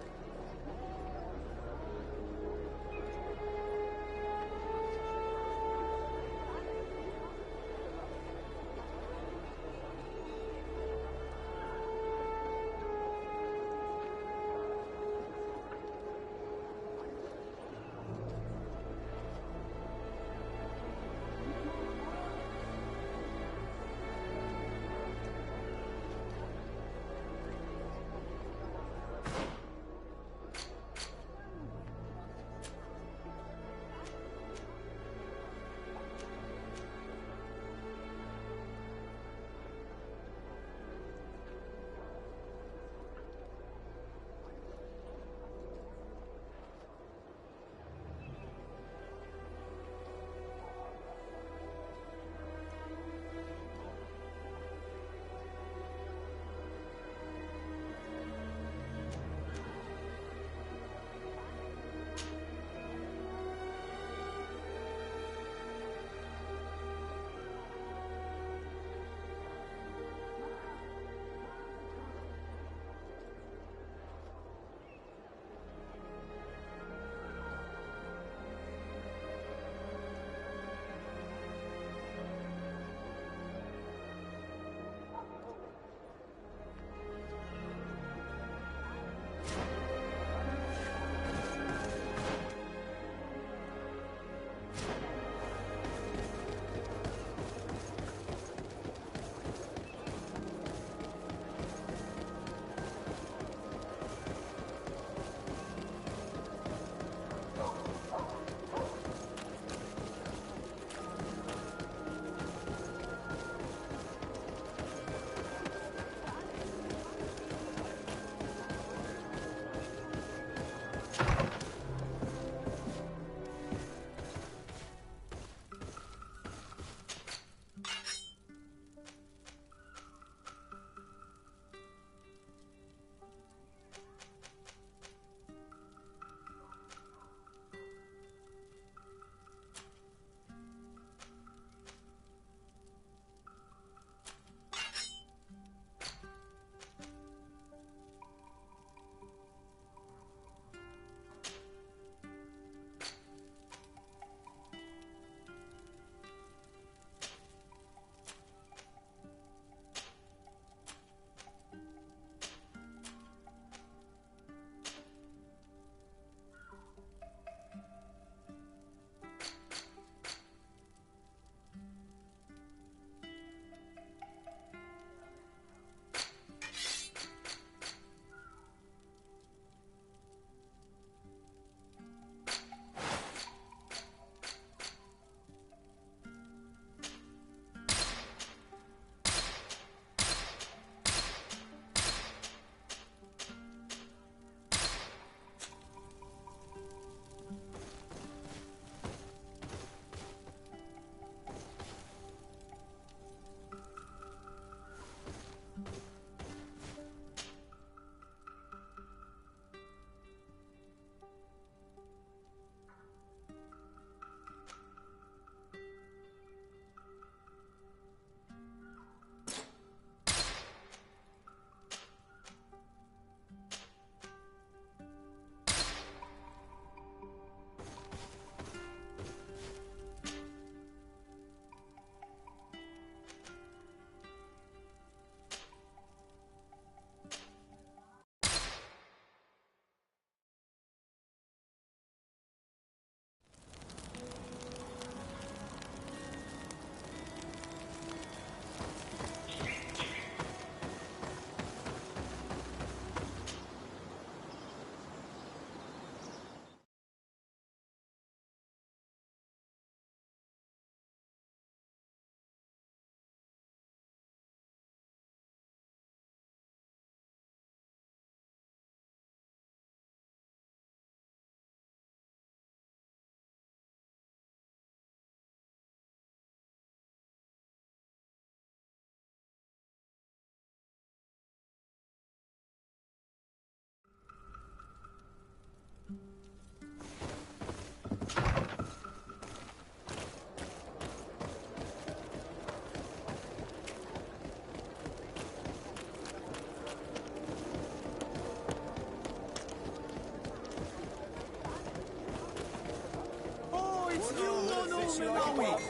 it's you on Omenawi.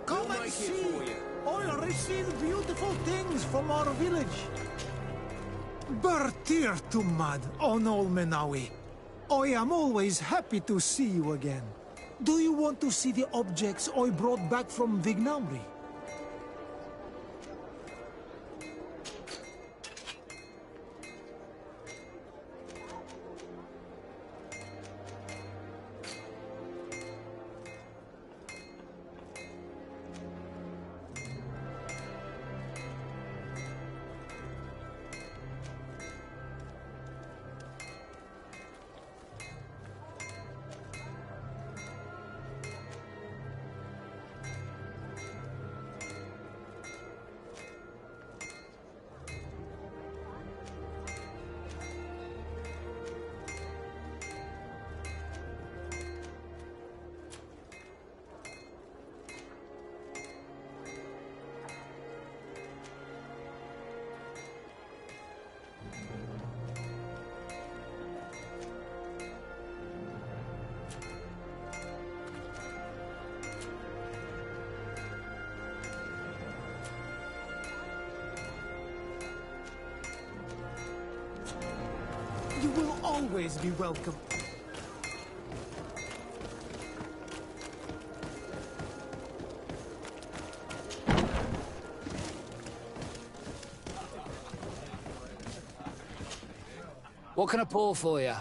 Come and see. I'll receive beautiful things from our village. Bertir to mad on Olmenawi. I am always happy to see you again. Do you want to see the objects I brought back from Vignamri? You will always be welcome. What can I pour for you?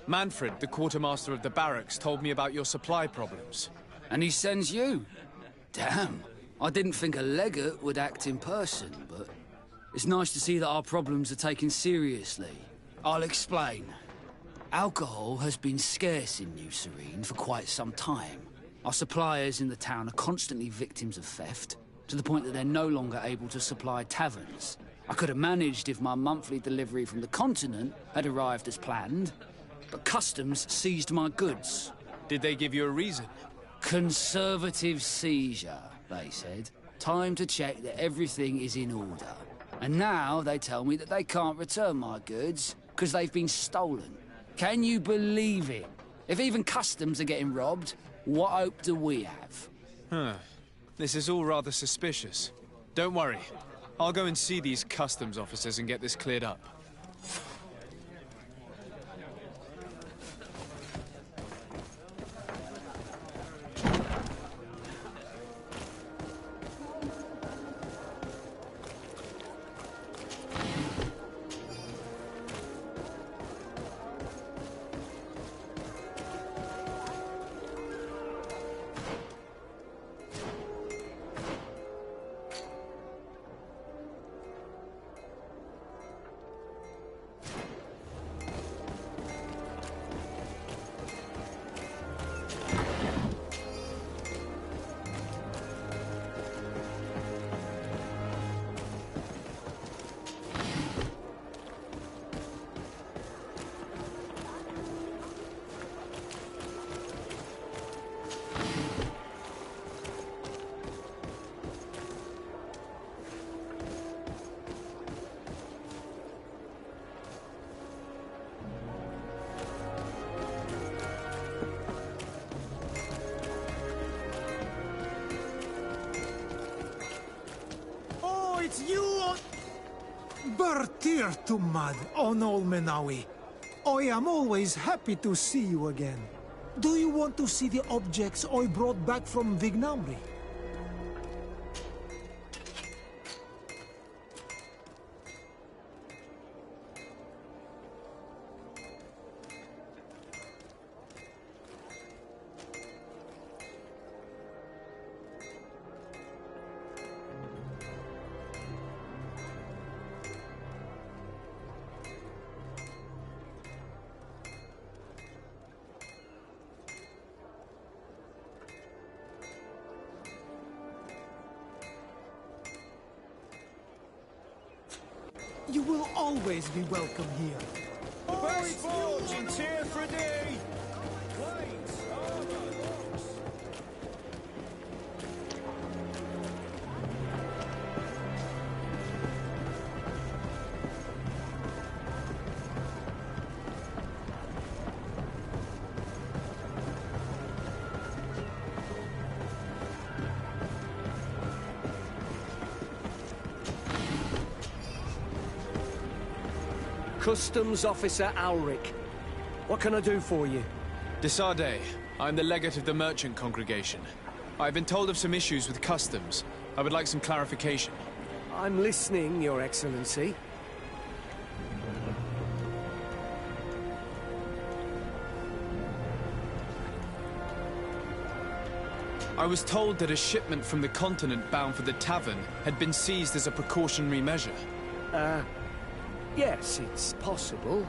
Manfred, the quartermaster of the barracks, told me about your supply problems. And he sends you? Damn. I didn't think a legate would act in person, but it's nice to see that our problems are taken seriously. I'll explain. Alcohol has been scarce in New Serene for quite some time. Our suppliers in the town are constantly victims of theft, to the point that they're no longer able to supply taverns. I could have managed if my monthly delivery from the continent had arrived as planned, but customs seized my goods. Did they give you a reason? Conservative seizure, they said. Time to check that everything is in order. And now they tell me that they can't return my goods because they've been stolen. Can you believe it? If even customs are getting robbed, what hope do we have? Huh. This is all rather suspicious. Don't worry. I'll go and see these customs officers and get this cleared up. It's you on... Bertir to mad on Olmenawi. I am always happy to see you again. Do you want to see the objects I brought back from Vignamri? You will always be welcome here. Oh, it's fortune's here for a day. Customs Officer Alric. What can I do for you? Desade, I'm the legate of the merchant congregation. I've been told of some issues with customs. I would like some clarification. I'm listening, Your Excellency. I was told that a shipment from the continent bound for the tavern had been seized as a precautionary measure. Yes, it's possible.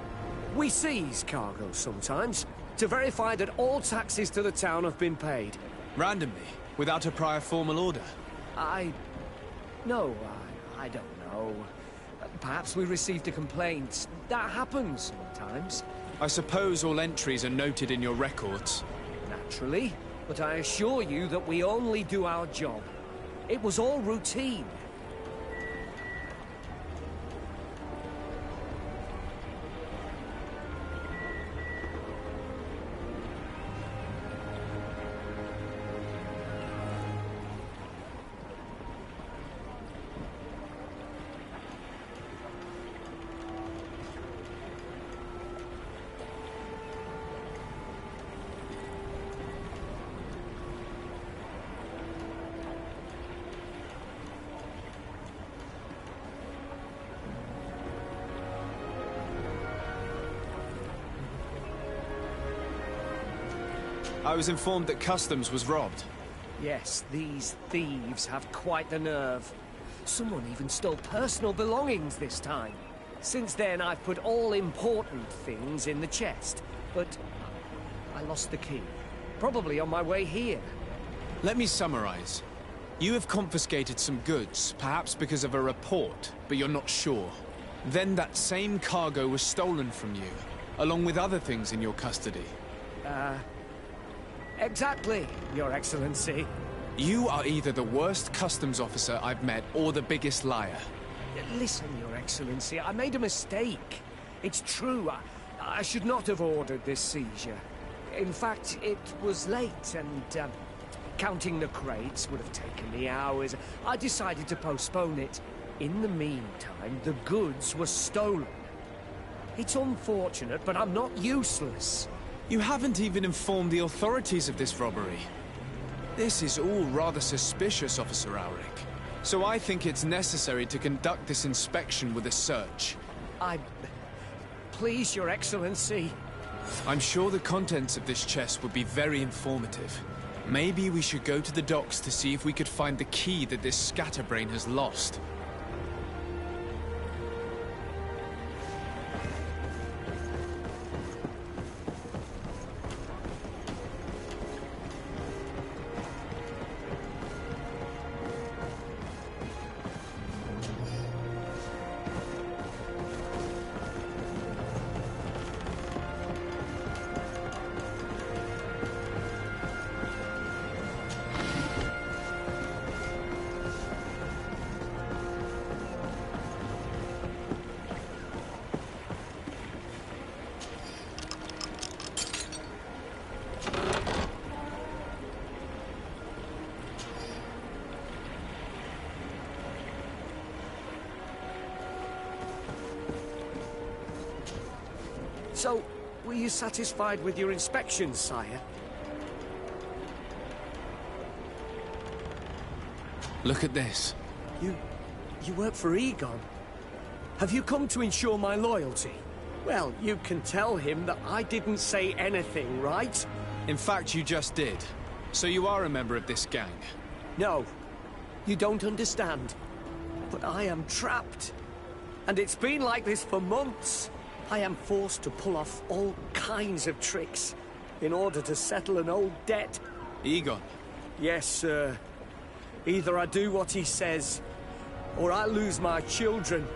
We seize cargo sometimes, to verify that all taxes to the town have been paid. Randomly, without a prior formal order? No, I don't know. Perhaps we received a complaint. That happens sometimes. I suppose all entries are noted in your records. Naturally, but I assure you that we only do our job. It was all routine. I was informed that customs was robbed. Yes, these thieves have quite the nerve. Someone even stole personal belongings this time. Since then, I've put all important things in the chest, but I lost the key. Probably on my way here. Let me summarize. You have confiscated some goods, perhaps because of a report, but you're not sure. Then that same cargo was stolen from you, along with other things in your custody. Exactly, Your Excellency. You are either the worst customs officer I've met or the biggest liar. Listen, Your Excellency, I made a mistake. It's true, I should not have ordered this seizure. In fact, it was late and, counting the crates would have taken me hours. I decided to postpone it. In the meantime, the goods were stolen. It's unfortunate, but I'm not useless. You haven't even informed the authorities of this robbery. This is all rather suspicious, Officer Auric. So I think it's necessary to conduct this inspection with a search. Please, Your Excellency. I'm sure the contents of this chest would be very informative. Maybe we should go to the docks to see if we could find the key that this scatterbrain has lost. So, were you satisfied with your inspections, sire? Look at this. You work for Egon? Have you come to ensure my loyalty? Well, you can tell him that I didn't say anything, right? In fact, you just did. So you are a member of this gang? No, you don't understand. But I am trapped. And it's been like this for months. I am forced to pull off all kinds of tricks in order to settle an old debt. Egon? Yes, sir. Either I do what he says, or I lose my children.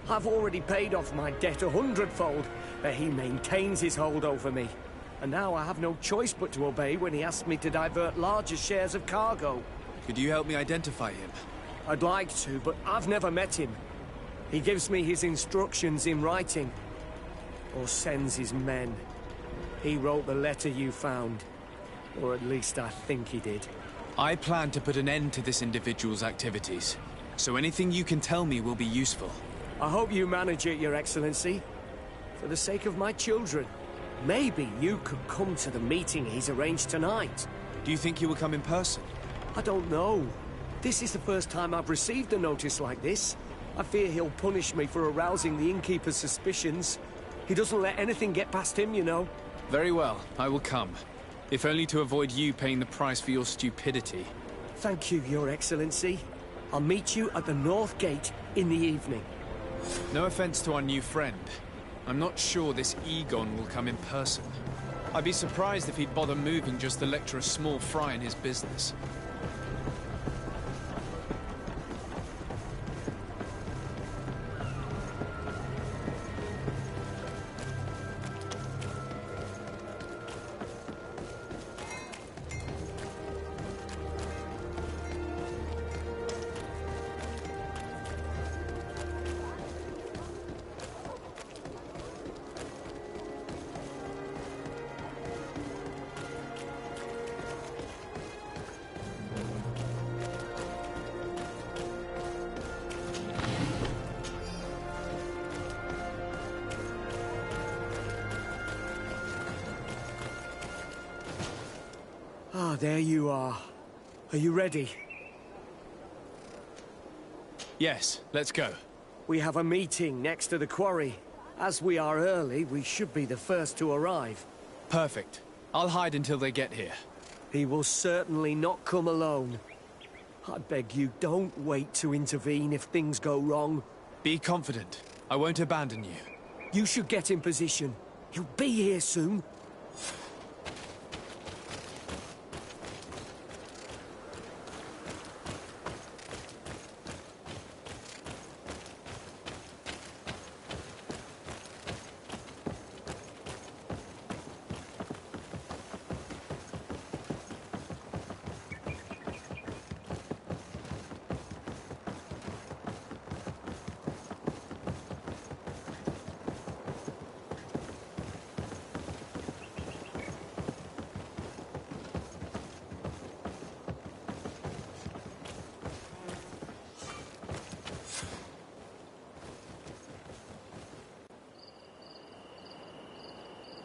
I've already paid off my debt 100-fold, but he maintains his hold over me. And now I have no choice but to obey when he asks me to divert larger shares of cargo. Could you help me identify him? I'd like to, but I've never met him. He gives me his instructions in writing, or sends his men. He wrote the letter you found, or at least I think he did. I plan to put an end to this individual's activities, so anything you can tell me will be useful. I hope you manage it, Your Excellency. For the sake of my children. Maybe you could come to the meeting he's arranged tonight. Do you think he will come in person? I don't know. This is the first time I've received a notice like this. I fear he'll punish me for arousing the innkeeper's suspicions. He doesn't let anything get past him, you know. Very well, I will come. If only to avoid you paying the price for your stupidity. Thank you, Your Excellency. I'll meet you at the North Gate in the evening. No offense to our new friend. I'm not sure this Egon will come in person. I'd be surprised if he'd bother moving just to lecture a small fry in his business. Ah, there you are. Are you ready? Yes, let's go. We have a meeting next to the quarry. As we are early, we should be the first to arrive. Perfect. I'll hide until they get here. He will certainly not come alone. I beg you, don't wait to intervene if things go wrong. Be confident. I won't abandon you. You should get in position. He'll be here soon.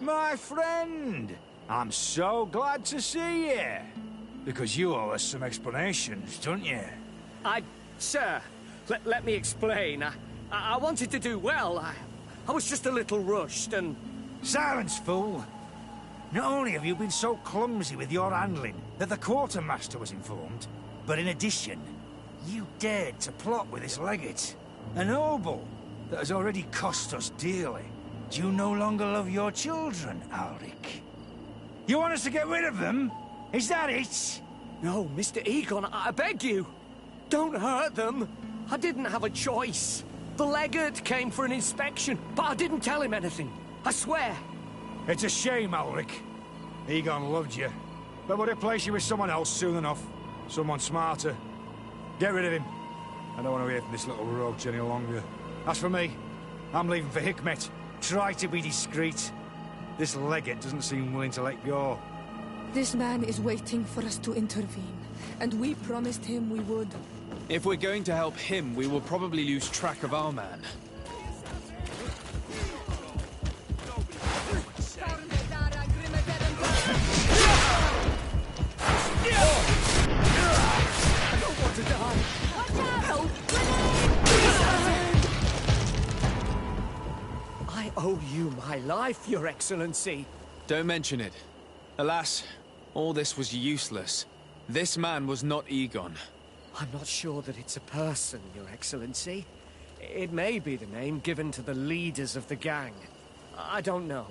My friend, I'm so glad to see you. Because you owe us some explanations, don't you? Sir, let me explain. I wanted to do well. I was just a little rushed and... Silence, fool! Not only have you been so clumsy with your handling that the quartermaster was informed, but in addition, you dared to plot with this legate. A noble that has already cost us dearly. Do you no longer love your children, Ulrich? You want us to get rid of them? Is that it? No, Mr. Egon, I beg you. Don't hurt them. I didn't have a choice. The legate came for an inspection, but I didn't tell him anything. I swear. It's a shame, Ulrich. Egon loved you, but would replace you with someone else soon enough. Someone smarter. Get rid of him. I don't want to hear from this little roach any longer. As for me, I'm leaving for Hikmet. Try to be discreet. This legate doesn't seem willing to let go. This man is waiting for us to intervene, and we promised him we would. If we're going to help him, we will probably lose track of our man. I don't want to die. Help! I owe you my life, Your Excellency. Don't mention it. Alas, all this was useless. This man was not Egon. I'm not sure that it's a person, Your Excellency. It may be the name given to the leaders of the gang. I don't know.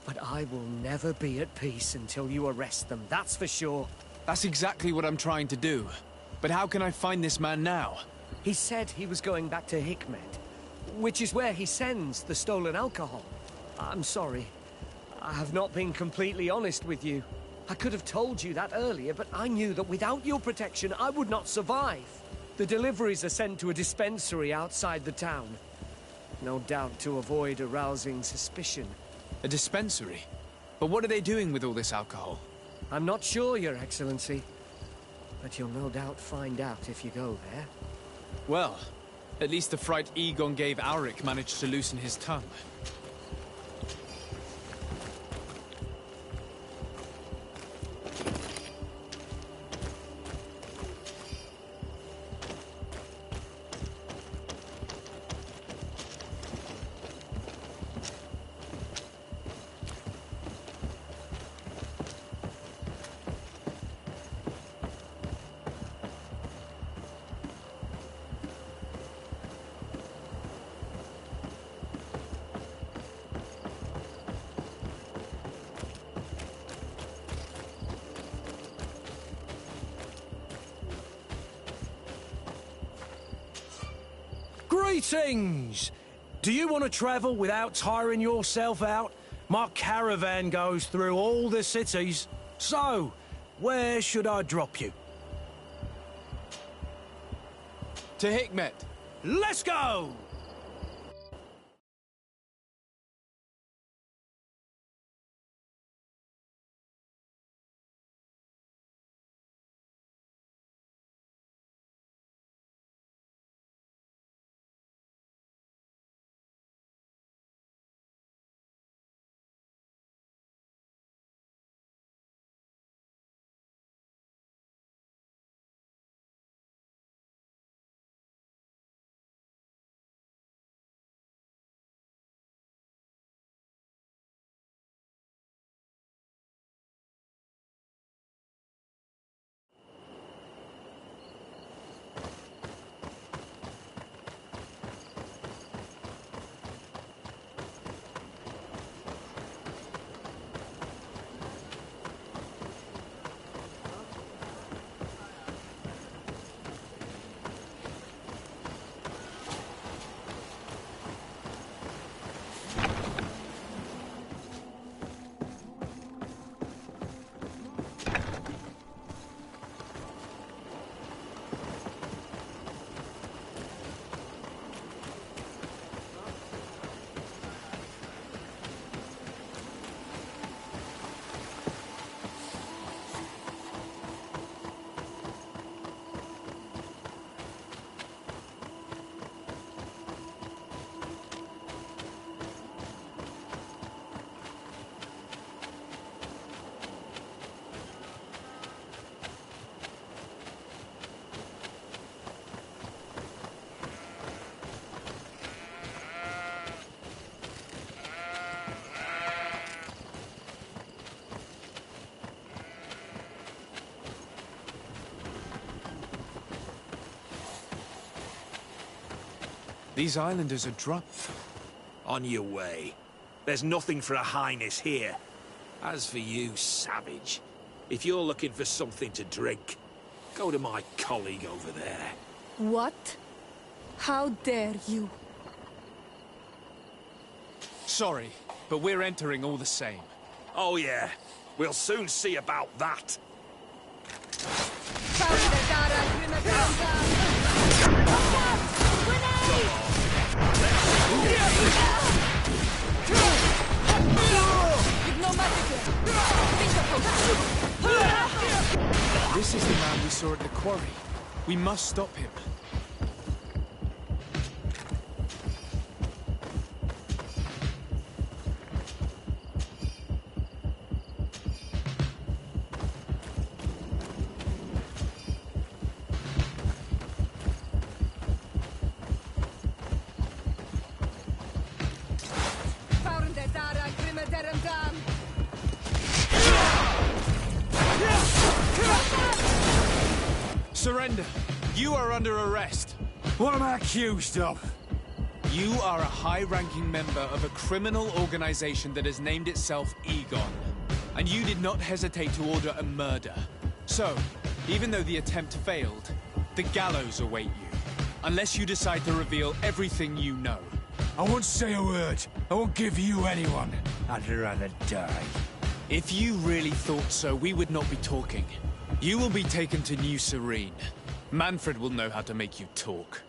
But I will never be at peace until you arrest them, that's for sure. That's exactly what I'm trying to do. But how can I find this man now? He said he was going back to Hikmet, which is where he sends the stolen alcohol. I'm sorry. I have not been completely honest with you. I could have told you that earlier, but I knew that without your protection, I would not survive. The deliveries are sent to a dispensary outside the town. No doubt to avoid arousing suspicion. A dispensary? But what are they doing with all this alcohol? I'm not sure, Your Excellency. But you'll no doubt find out if you go there. Well, At least the fright Egon gave Auric managed to loosen his tongue. Greetings! Do you want to travel without tiring yourself out? My caravan goes through all the cities. So, where should I drop you? To Hikmet. Let's go! These islanders are drunk. On your way. There's nothing for a highness here. As for you, savage, if you're looking for something to drink, go to my colleague over there. What? How dare you? Sorry, but we're entering all the same. Oh yeah, we'll soon see about that. This is the man we saw at the quarry. We must stop him. Surrender. You are under arrest. What am I accused of? You are a high-ranking member of a criminal organization that has named itself Egon. And you did not hesitate to order a murder. So, even though the attempt failed, the gallows await you. Unless you decide to reveal everything you know. I won't say a word. I won't give you anyone. I'd rather die. If you really thought so, we would not be talking. You will be taken to New Serene. Manfred will know how to make you talk.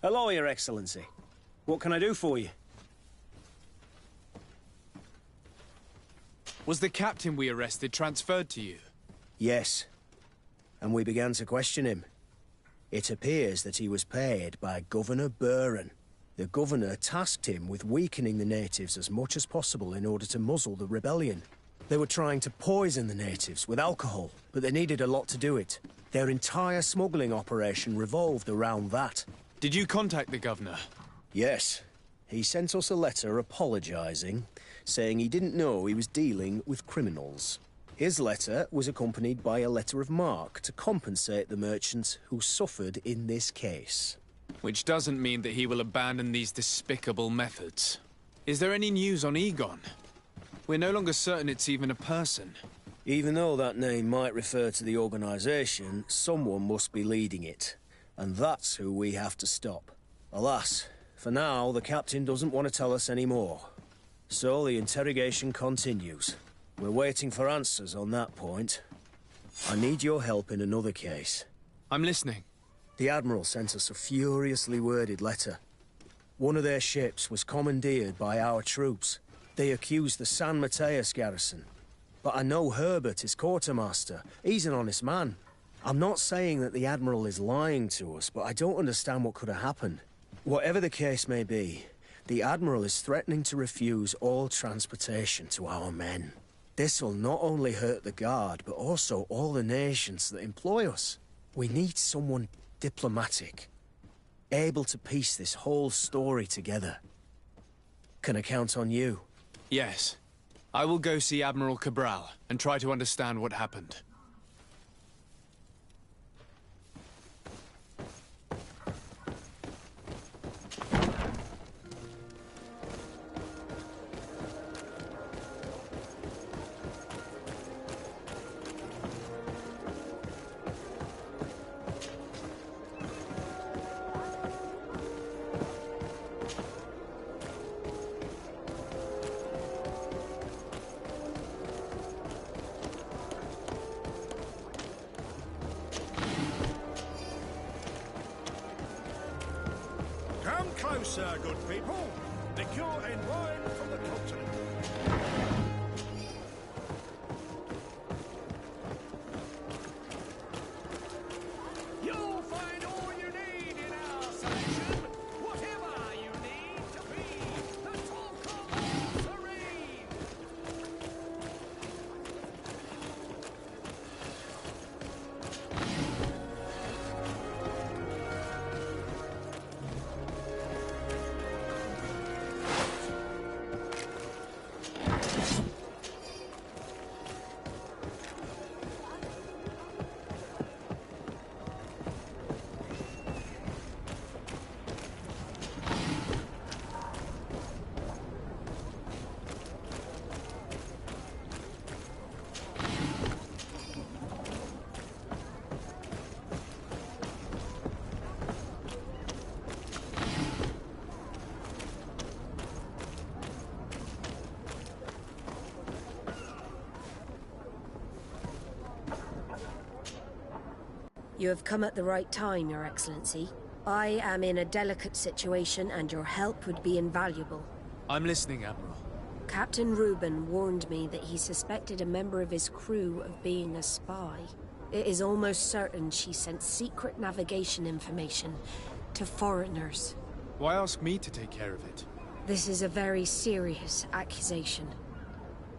Hello, Your Excellency. What can I do for you? Was the captain we arrested transferred to you? Yes. And we began to question him. It appears that he was paid by Governor Buren. The governor tasked him with weakening the natives as much as possible in order to muzzle the rebellion. They were trying to poison the natives with alcohol, but they needed a lot to do it. Their entire smuggling operation revolved around that. Did you contact the governor? Yes. He sent us a letter apologizing, saying he didn't know he was dealing with criminals. His letter was accompanied by a letter of marque to compensate the merchants who suffered in this case. Which doesn't mean that he will abandon these despicable methods. Is there any news on Egon? We're no longer certain it's even a person. Even though that name might refer to the organization, someone must be leading it. And that's who we have to stop. Alas, for now, the captain doesn't want to tell us any more. So the interrogation continues. We're waiting for answers on that point. I need your help in another case. I'm listening. The Admiral sent us a furiously worded letter. One of their ships was commandeered by our troops. They accused the San Mateus garrison. But I know Herbert is quartermaster. He's an honest man. I'm not saying that the Admiral is lying to us, but I don't understand what could have happened. Whatever the case may be, the Admiral is threatening to refuse all transportation to our men. This will not only hurt the Guard, but also all the nations that employ us. We need someone diplomatic, able to piece this whole story together. Can I count on you? Yes. I will go see Admiral Cabral and try to understand what happened. Come closer, good people. Liqueur and wine from the continent. You'll find all you need in our selection. Whatever you need to be the talk of serene. You have come at the right time, Your Excellency. I am in a delicate situation and your help would be invaluable. I'm listening, Admiral. Captain Reuben warned me that he suspected a member of his crew of being a spy. It is almost certain she sent secret navigation information to foreigners. Why ask me to take care of it? This is a very serious accusation.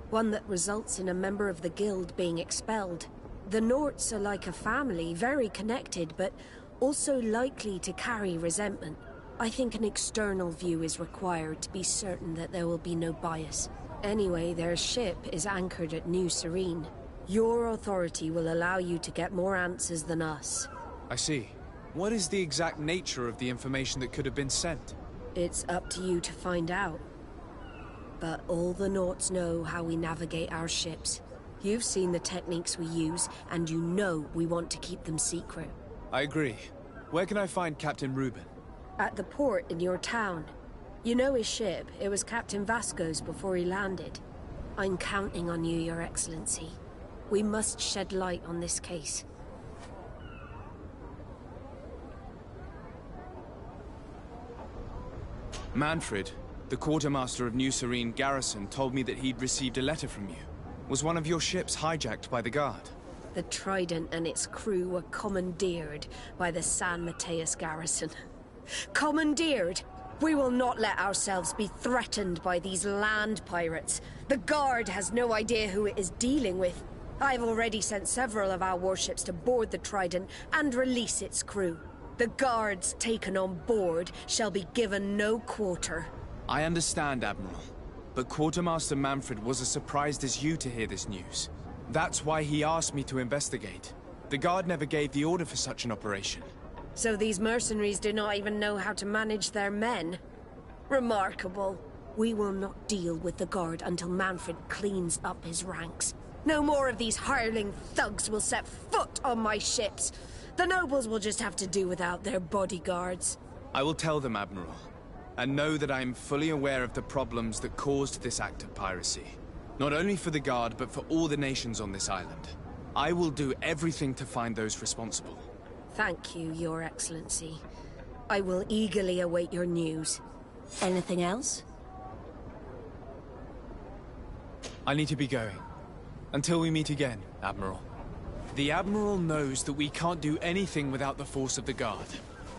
One that results in a member of the Guild being expelled. The Norts are like a family, very connected, but also likely to carry resentment. I think an external view is required to be certain that there will be no bias. Anyway, their ship is anchored at New Serene. Your authority will allow you to get more answers than us. I see. What is the exact nature of the information that could have been sent? It's up to you to find out. But all the Norts know how we navigate our ships. You've seen the techniques we use, and you know we want to keep them secret. I agree. Where can I find Captain Reuben? At the port in your town. You know his ship. It was Captain Vasco's before he landed. I'm counting on you, Your Excellency. We must shed light on this case. Manfred, the quartermaster of New Serene Garrison, told me that he'd received a letter from you. Was one of your ships hijacked by the Guard? The Trident and its crew were commandeered by the San Mateus garrison. Commandeered? We will not let ourselves be threatened by these land pirates. The Guard has no idea who it is dealing with. I've already sent several of our warships to board the Trident and release its crew. The Guards taken on board shall be given no quarter. I understand, Admiral. But Quartermaster Manfred was as surprised as you to hear this news. That's why he asked me to investigate. The Guard never gave the order for such an operation. So these mercenaries do not even know how to manage their men? Remarkable. We will not deal with the Guard until Manfred cleans up his ranks. No more of these hireling thugs will set foot on my ships. The nobles will just have to do without their bodyguards. I will tell them, Admiral. And know that I am fully aware of the problems that caused this act of piracy. Not only for the Guard, but for all the nations on this island. I will do everything to find those responsible. Thank you, Your Excellency. I will eagerly await your news. Anything else? I need to be going. Until we meet again, Admiral. The Admiral knows that we can't do anything without the force of the Guard.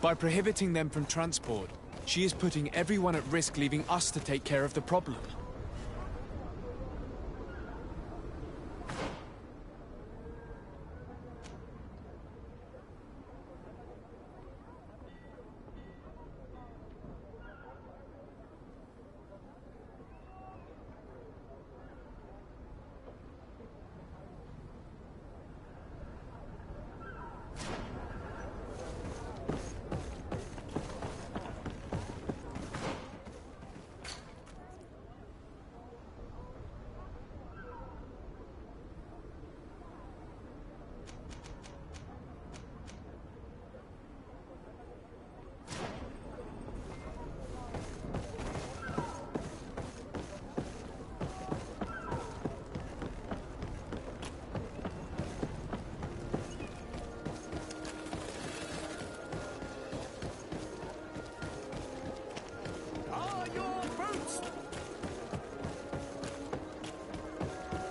By prohibiting them from transport, she is putting everyone at risk, leaving us to take care of the problem.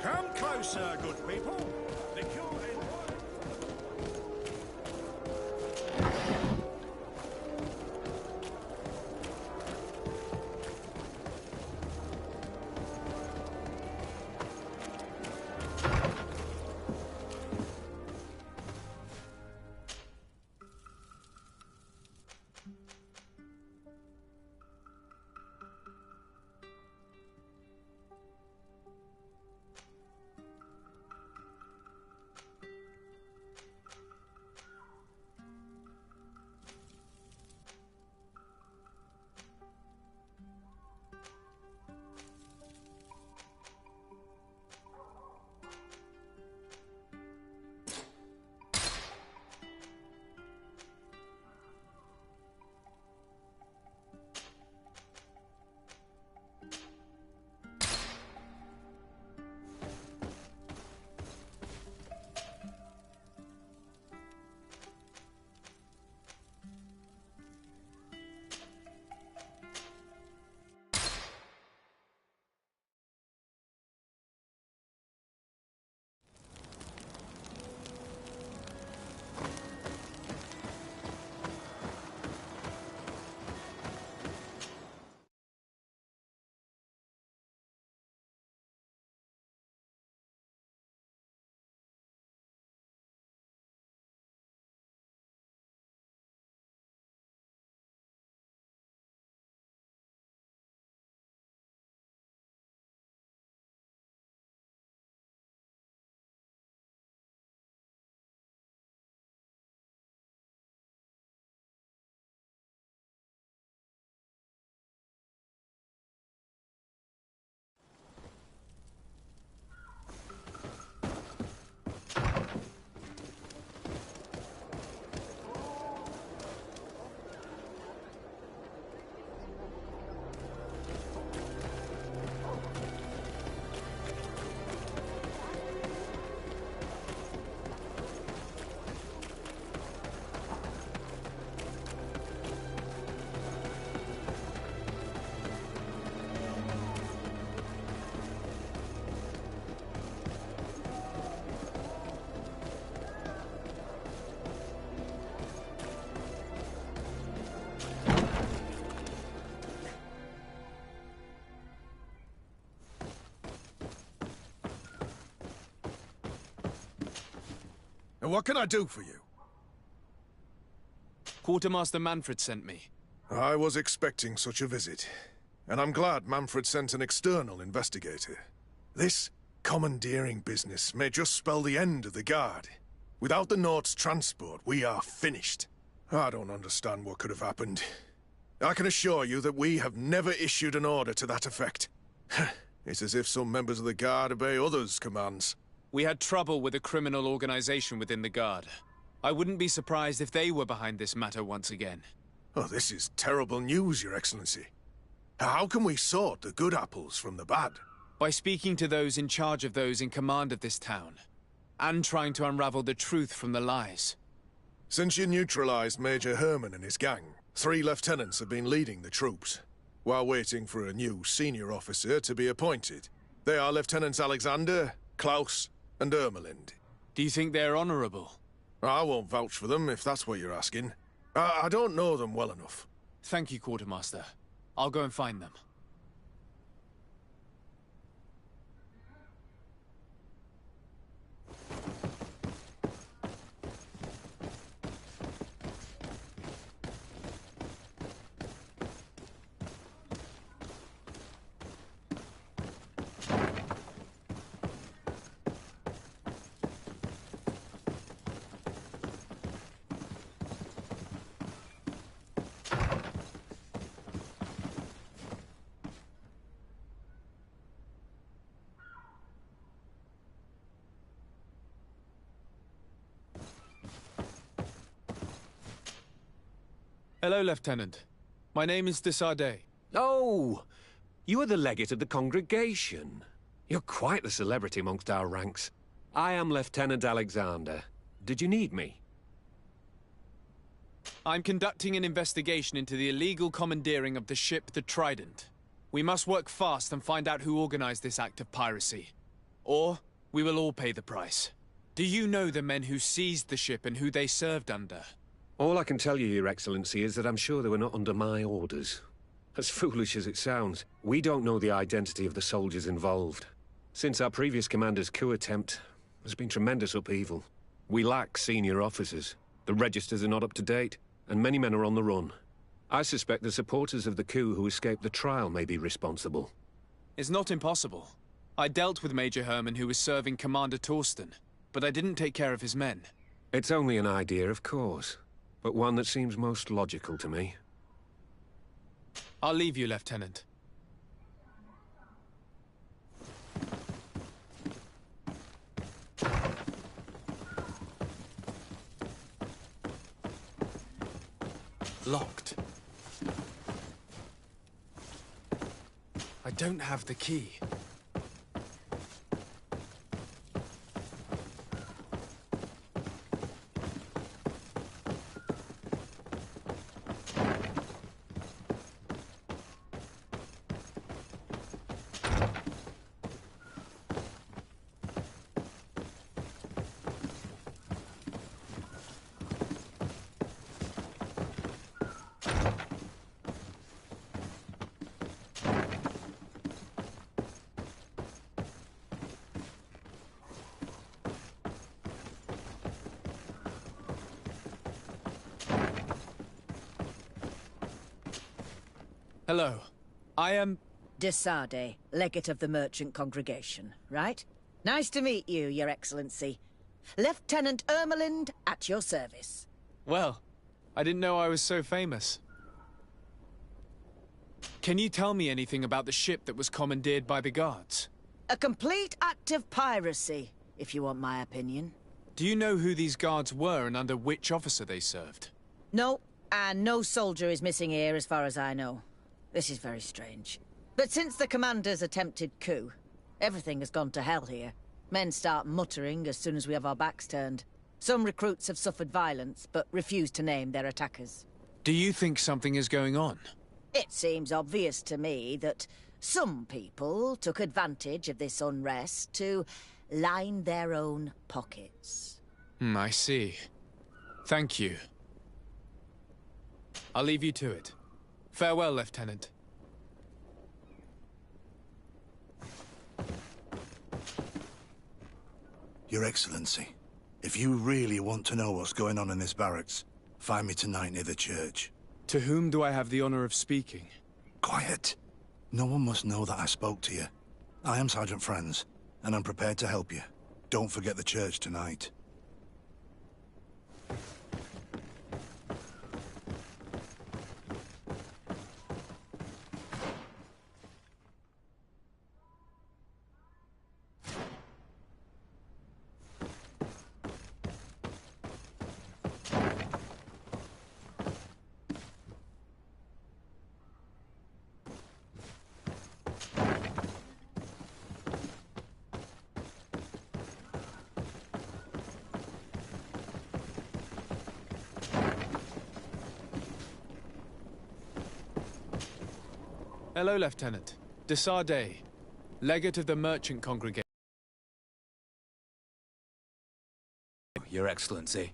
Come closer, good people. The cure is... And what can I do for you? Quartermaster Manfred sent me. I was expecting such a visit. And I'm glad Manfred sent an external investigator. This commandeering business may just spell the end of the Guard. Without the Nord's transport, we are finished. I don't understand what could have happened. I can assure you that we have never issued an order to that effect. It's as if some members of the Guard obey others' commands. We had trouble with a criminal organization within the Guard. I wouldn't be surprised if they were behind this matter once again. Oh, this is terrible news, Your Excellency. How can we sort the good apples from the bad? By speaking to those in charge of those in command of this town, and trying to unravel the truth from the lies. Since you neutralized Major Herman and his gang, 3 lieutenants have been leading the troops, while waiting for a new senior officer to be appointed. They are Lieutenants Alexander, Klaus, and Ermelind. Do you think they're honorable? I won't vouch for them, if that's what you're asking. I don't know them well enough. Thank you, Quartermaster. I'll go and find them. Hello, Lieutenant. My name is Desardet. Oh, you are the legate of the congregation. You're quite the celebrity amongst our ranks. I am Lieutenant Alexander. Did you need me? I'm conducting an investigation into the illegal commandeering of the ship the Trident. We must work fast and find out who organized this act of piracy. Or we will all pay the price. Do you know the men who seized the ship and who they served under? All I can tell you, Your Excellency, is that I'm sure they were not under my orders. As foolish as it sounds, we don't know the identity of the soldiers involved. Since our previous commander's coup attempt, there's been tremendous upheaval. We lack senior officers. The registers are not up to date, and many men are on the run. I suspect the supporters of the coup who escaped the trial may be responsible. It's not impossible. I dealt with Major Herman, who was serving Commander Torsten, but I didn't take care of his men. It's only an idea, of course, but one that seems most logical to me. I'll leave you, Lieutenant. Locked. I don't have the key. Hello. I am... Desardet, legate of the merchant congregation, right? Nice to meet you, Your Excellency. Lieutenant Ermelind, at your service. Well, I didn't know I was so famous. Can you tell me anything about the ship that was commandeered by the guards? A complete act of piracy, if you want my opinion. Do you know who these guards were and under which officer they served? No, and no soldier is missing here as far as I know. This is very strange. But since the commander's attempted coup, everything has gone to hell here. Men start muttering as soon as we have our backs turned. Some recruits have suffered violence, but refuse to name their attackers. Do you think something is going on? It seems obvious to me that some people took advantage of this unrest to line their own pockets. I see. Thank you. I'll leave you to it. Farewell, Lieutenant. Your Excellency, if If you really want to know what's going on in this barracks, find me tonight near the church. To whom do I have the honor of speaking? Quiet. No one must know that I spoke to you. I am Sergeant Franz, and I'm prepared to help you. Don't forget the church tonight. Hello, Lieutenant. Desarde, legate of the merchant congregation. Your Excellency.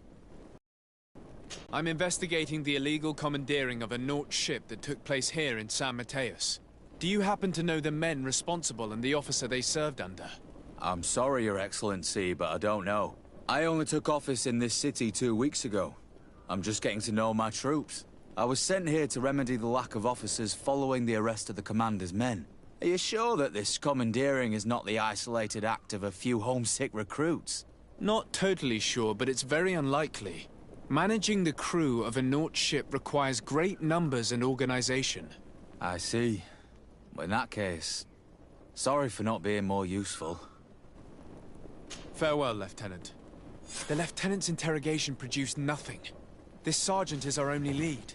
I'm investigating the illegal commandeering of a Naut ship that took place here in San Mateus. Do you happen to know the men responsible and the officer they served under? I'm sorry, Your Excellency, but I don't know. I only took office in this city 2 weeks ago. I'm just getting to know my troops. I was sent here to remedy the lack of officers following the arrest of the commander's men. Are you sure that this commandeering is not the isolated act of a few homesick recruits? Not totally sure, but it's very unlikely. Managing the crew of a Naut ship requires great numbers and organization. I see. Well, in that case, sorry for not being more useful. Farewell, Lieutenant. The Lieutenant's interrogation produced nothing. This sergeant is our only lead.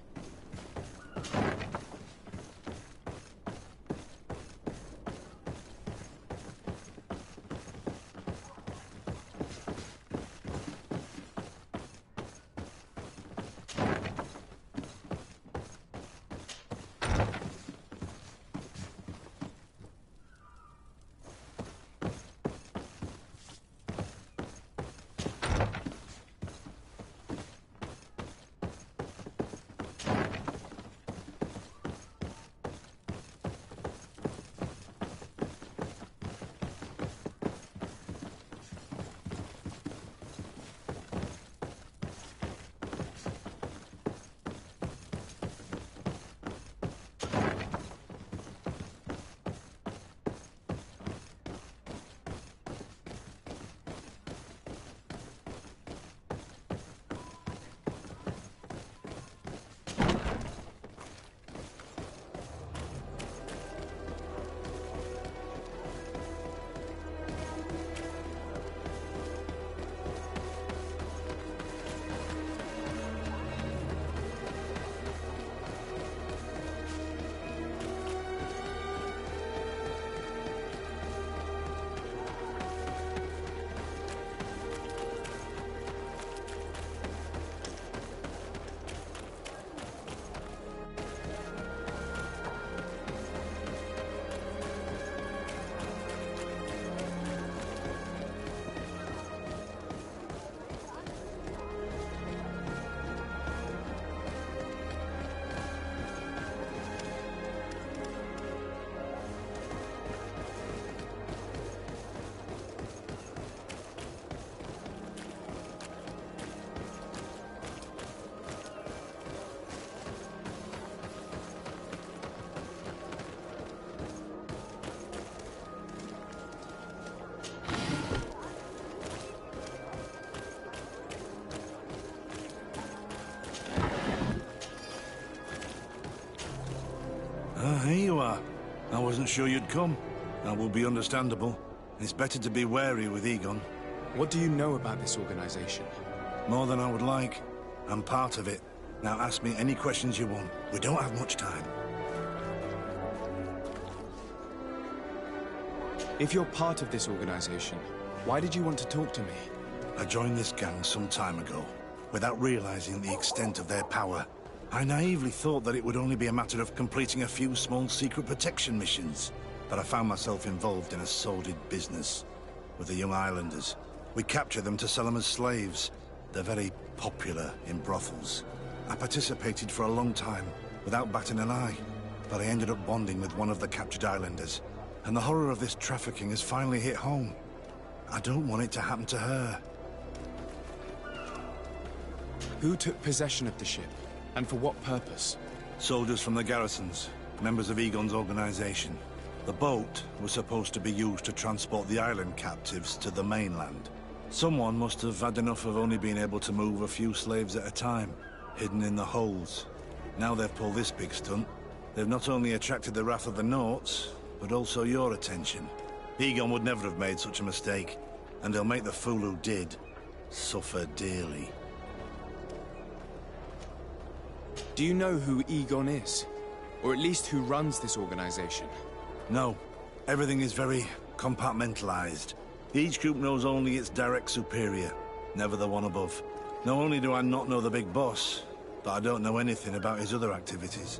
Here you are. I wasn't sure you'd come. That will be understandable. It's better to be wary with Egon. What do you know about this organization? More than I would like. I'm part of it. Now ask me any questions you want. We don't have much time. If you're part of this organization, why did you want to talk to me? I joined this gang some time ago, without realizing the extent of their power. I naively thought that it would only be a matter of completing a few small secret protection missions. But I found myself involved in a sordid business with the young islanders. We capture them to sell them as slaves. They're very popular in brothels. I participated for a long time, without batting an eye. But I ended up bonding with one of the captured islanders. And the horror of this trafficking has finally hit home. I don't want it to happen to her. Who took possession of the ship, and for what purpose? Soldiers from the garrisons, members of Egon's organization. The boat was supposed to be used to transport the island captives to the mainland. Someone must have had enough of only being able to move a few slaves at a time, hidden in the holds. Now they've pulled this big stunt. They've not only attracted the wrath of the Nauts, but also your attention. Egon would never have made such a mistake, and he'll make the fool who did suffer dearly. Do you know who Egon is? Or at least who runs this organization? No. Everything is very compartmentalized. Each group knows only its direct superior, never the one above. Not only do I not know the big boss, but I don't know anything about his other activities.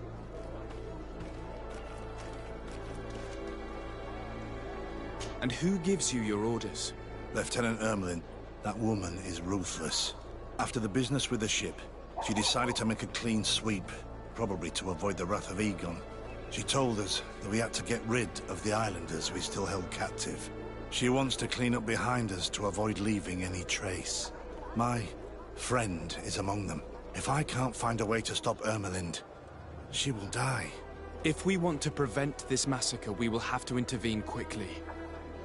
And who gives you your orders? Lieutenant Ermelin. That woman is ruthless. After the business with the ship, she decided to make a clean sweep, probably to avoid the wrath of Egon. She told us that we had to get rid of the islanders we still held captive. She wants to clean up behind us to avoid leaving any trace. My friend is among them. If I can't find a way to stop Ermelind, she will die. If we want to prevent this massacre, we will have to intervene quickly.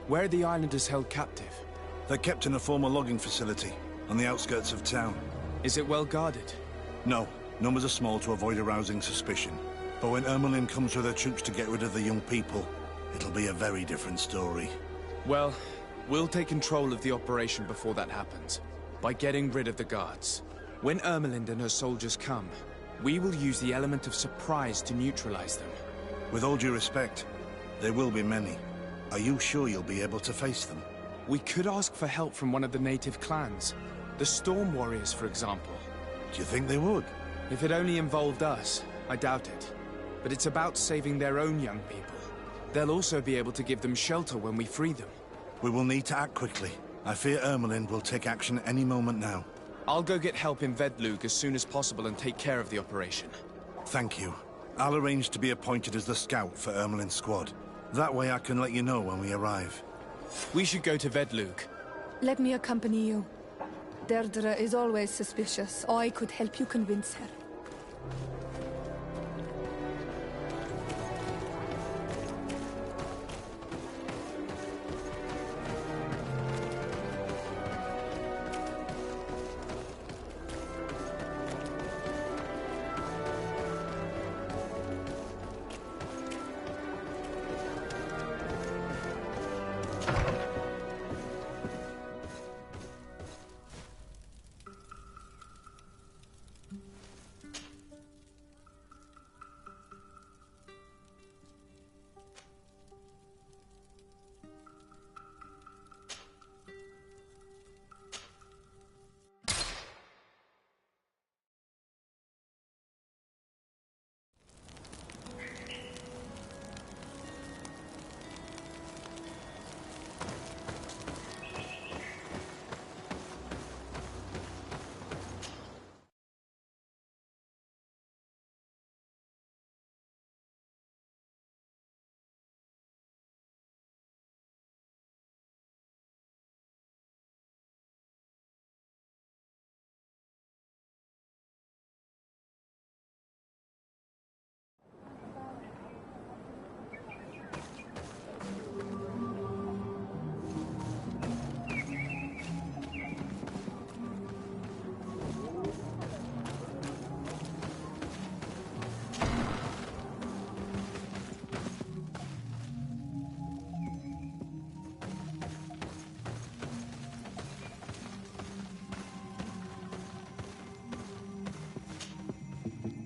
Where are the islanders held captive? They're kept in a former logging facility on the outskirts of town. Is it well guarded? No. Numbers are small to avoid arousing suspicion. But when Ermelin comes with her troops to get rid of the young people, it'll be a very different story. Well, we'll take control of the operation before that happens, by getting rid of the guards. When Ermelind and her soldiers come, we will use the element of surprise to neutralize them. With all due respect, there will be many. Are you sure you'll be able to face them? We could ask for help from one of the native clans. The Storm Warriors, for example. Do you think they would? If it only involved us, I doubt it. But it's about saving their own young people. They'll also be able to give them shelter when we free them. We will need to act quickly. I fear Ermelind will take action any moment now. I'll go get help in Vedlug as soon as possible and take care of the operation. Thank you. I'll arrange to be appointed as the scout for Ermelind's squad. That way I can let you know when we arrive. We should go to Vedlug. Let me accompany you. Deirdre is always suspicious. I could help you convince her.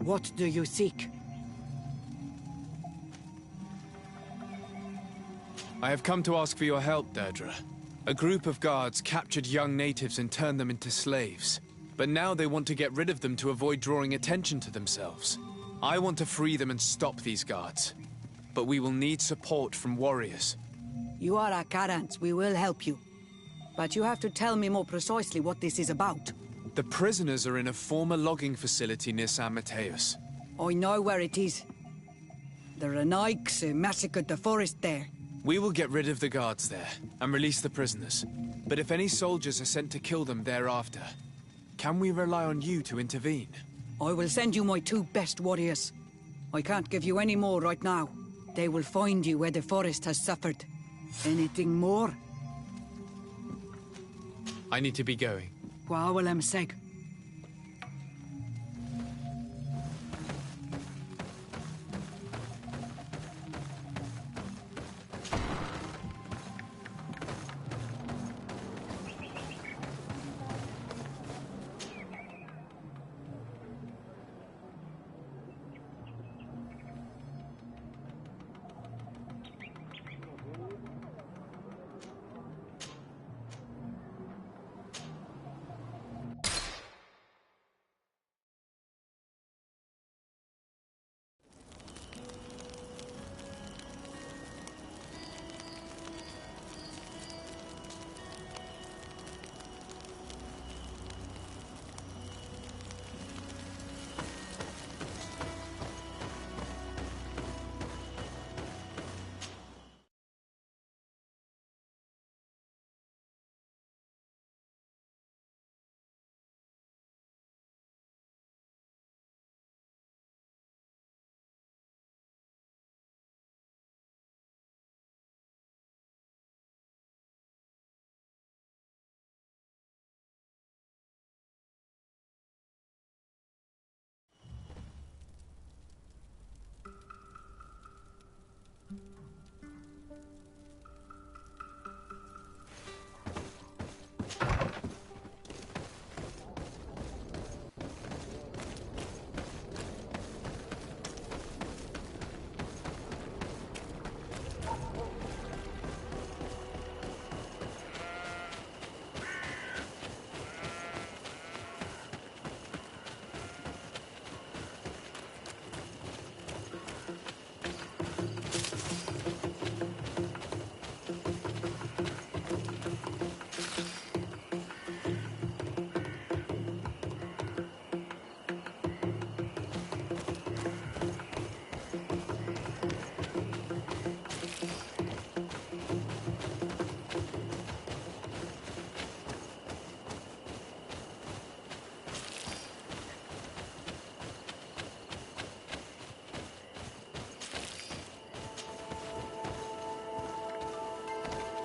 What do you seek? I have come to ask for your help, Deirdre. A group of guards captured young natives and turned them into slaves. But now they want to get rid of them to avoid drawing attention to themselves. I want to free them and stop these guards. But we will need support from warriors. You are a Karans. We will help you. But you have to tell me more precisely what this is about. The prisoners are in a former logging facility near San Mateus. I know where it is. The Renaiks massacred the forest there. We will get rid of the guards there and release the prisoners. But if any soldiers are sent to kill them thereafter, Can we rely on you to intervene? I will send you my 2 best warriors. I can't give you any more right now. They will find you where the forest has suffered. Anything more? I need to be going. Gwawel seg.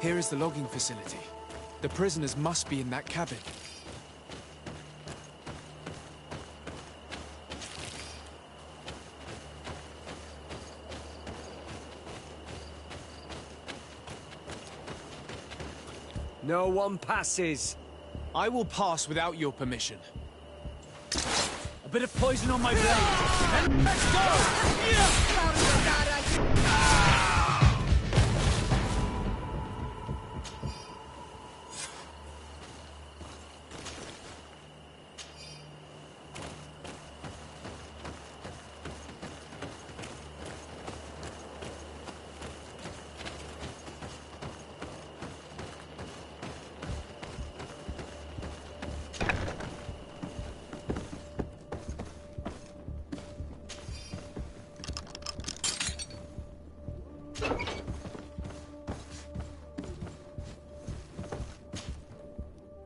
Here is the logging facility. The prisoners must be in that cabin. No one passes. I will pass without your permission. A bit of poison on my blade. And let's go!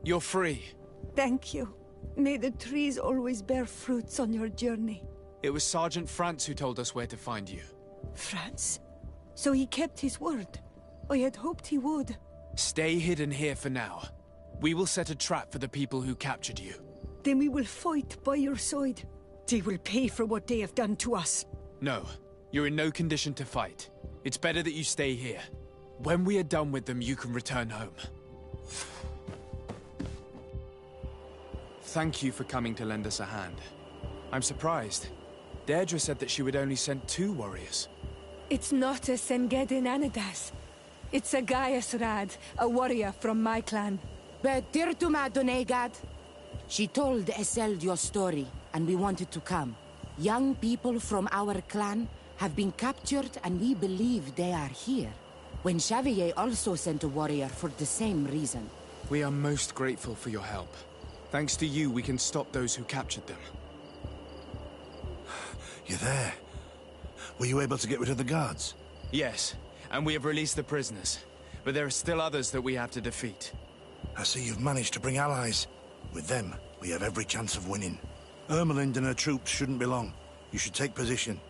You're free. Thank you. May the trees always bear fruits on your journey. It was Sergeant France who told us where to find you. France? So he kept his word. I had hoped he would. Stay hidden here for now. We will set a trap for the people who captured you. Then we will fight by your side. They will pay for what they have done to us. No, you're in no condition to fight. It's better that you stay here. When we are done with them, you can return home. Thank you for coming to lend us a hand. I'm surprised. Deirdre said that she would only send 2 warriors. It's not a Sengedin Anidas. It's a Gaius Rad, a warrior from my clan. Betirtuma Donegad. She told Eseld your story, and we wanted to come. Young people from our clan have been captured, and we believe they are here. When Xavier also sent a warrior for the same reason. We are most grateful for your help. Thanks to you, we can stop those who captured them. You're there. Were you able to get rid of the guards? Yes, and we have released the prisoners. But there are still others that we have to defeat. I see you've managed to bring allies. With them, we have every chance of winning. Ermelind and her troops shouldn't be long. You should take position.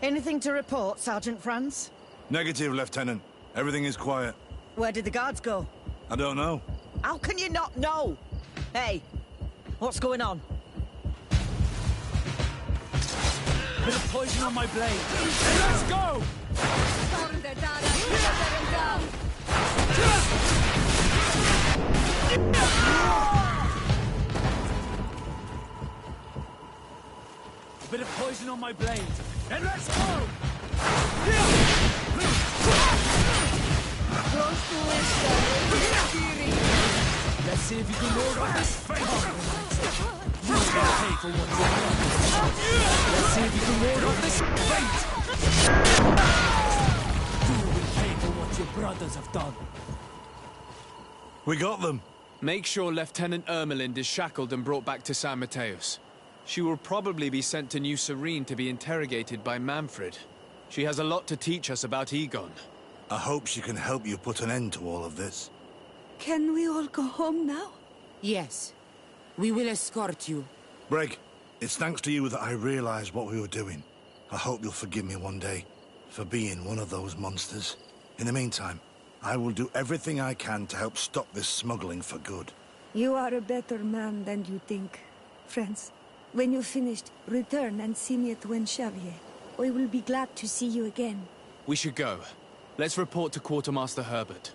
Anything to report, Sergeant Franz? Negative, Lieutenant. Everything is quiet. Where did the guards go? I don't know. How can you not know? Hey, what's going on? Bit of poison on my blade. Let's go! Bit of poison on my blade. And let's go! Let's see if you can ward off this fate. You will pay for what you've done. Let's see if you can ward off this fate. You will pay for what your brothers have done. We got them. Make sure Lieutenant Ermelind is shackled and brought back to San Mateos. She will probably be sent to New Serene to be interrogated by Manfred. She has a lot to teach us about Egon. I hope she can help you put an end to all of this. Can we all go home now? Yes. We will escort you. Breg, it's thanks to you that I realized what we were doing. I hope you'll forgive me one day for being one of those monsters. In the meantime, I will do everything I can to help stop this smuggling for good. You are a better man than you think. Friends, when you're finished, return and see me at Wenxavier. I will be glad to see you again. We should go. Let's report to Quartermaster Herbert.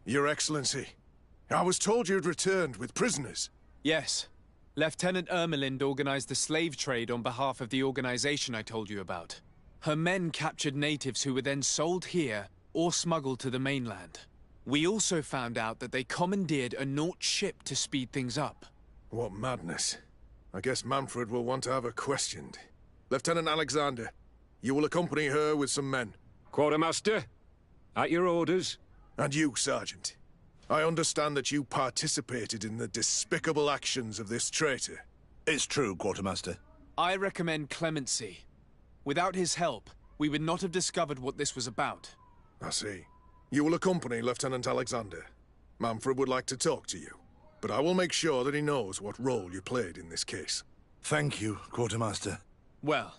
Your Excellency, I was told you'd returned with prisoners. Yes. Lieutenant Ermelind organized the slave trade on behalf of the organization I told you about. Her men captured natives who were then sold here or smuggled to the mainland. We also found out that they commandeered a Naut ship to speed things up. What madness. I guess Manfred will want to have her questioned. Lieutenant Alexander, you will accompany her with some men. Quartermaster, at your orders. And you, Sergeant. I understand that you participated in the despicable actions of this traitor. It's true, Quartermaster. I recommend clemency. Without his help, we would not have discovered what this was about. I see. You will accompany Lieutenant Alexander. Manfred would like to talk to you, but I will make sure that he knows what role you played in this case. Thank you, Quartermaster. Well,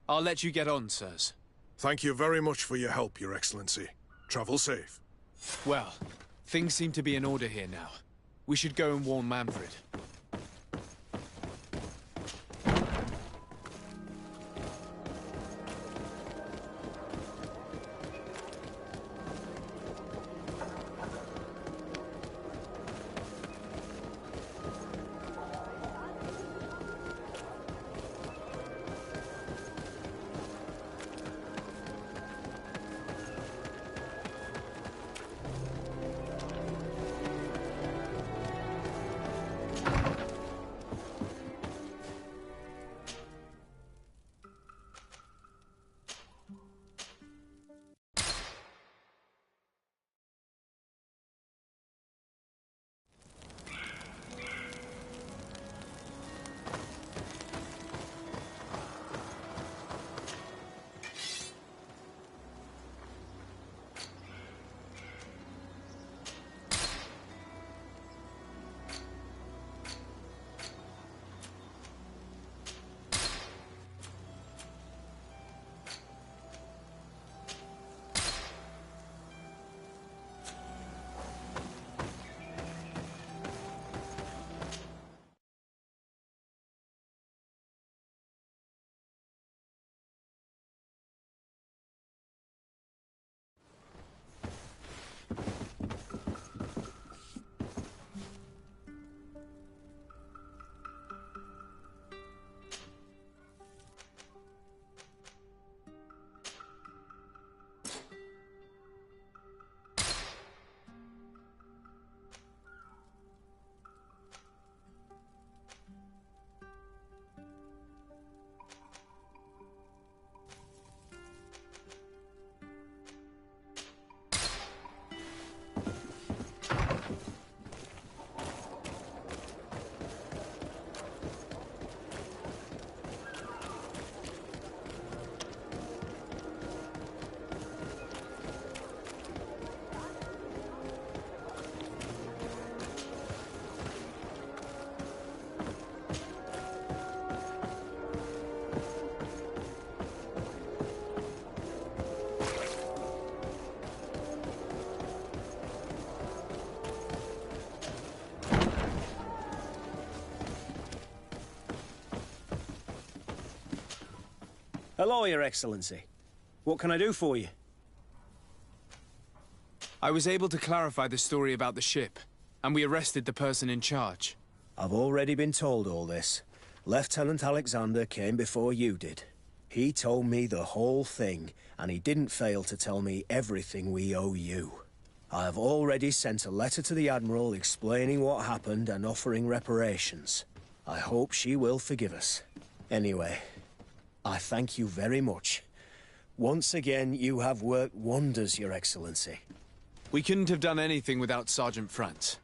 I'll let you get on, sirs. Thank you very much for your help, Your Excellency. Travel safe. Well, things seem to be in order here now. We should go and warn Manfred. Hello, Your Excellency. What can I do for you? I was able to clarify the story about the ship, and we arrested the person in charge. I've already been told all this. Lieutenant Alexander came before you did. He told me the whole thing, and he didn't fail to tell me everything we owe you. I have already sent a letter to the Admiral explaining what happened and offering reparations. I hope she will forgive us. Anyway, I thank you very much. Once again, you have worked wonders, Your Excellency. We couldn't have done anything without Sergeant Frantz.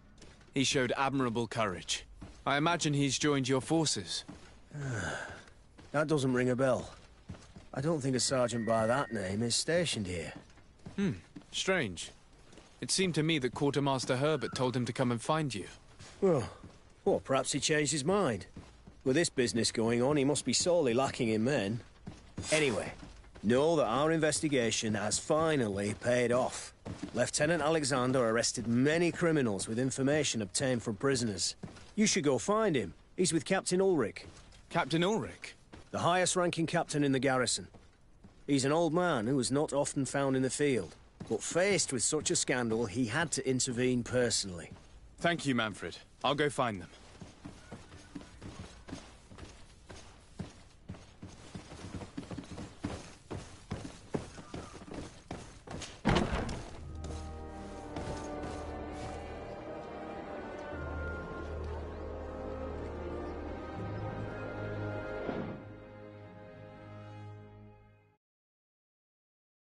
He showed admirable courage. I imagine he's joined your forces. That doesn't ring a bell. I don't think a sergeant by that name is stationed here. Strange. It seemed to me that Quartermaster Herbert told him to come and find you. Well, perhaps he changed his mind. With this business going on, he must be sorely lacking in men. Anyway, know that our investigation has finally paid off. Lieutenant Alexander arrested many criminals with information obtained from prisoners. You should go find him. He's with Captain Ulrich. Captain Ulrich? The highest-ranking captain in the garrison. He's an old man who is not often found in the field, but faced with such a scandal, he had to intervene personally. Thank you, Manfred. I'll go find them.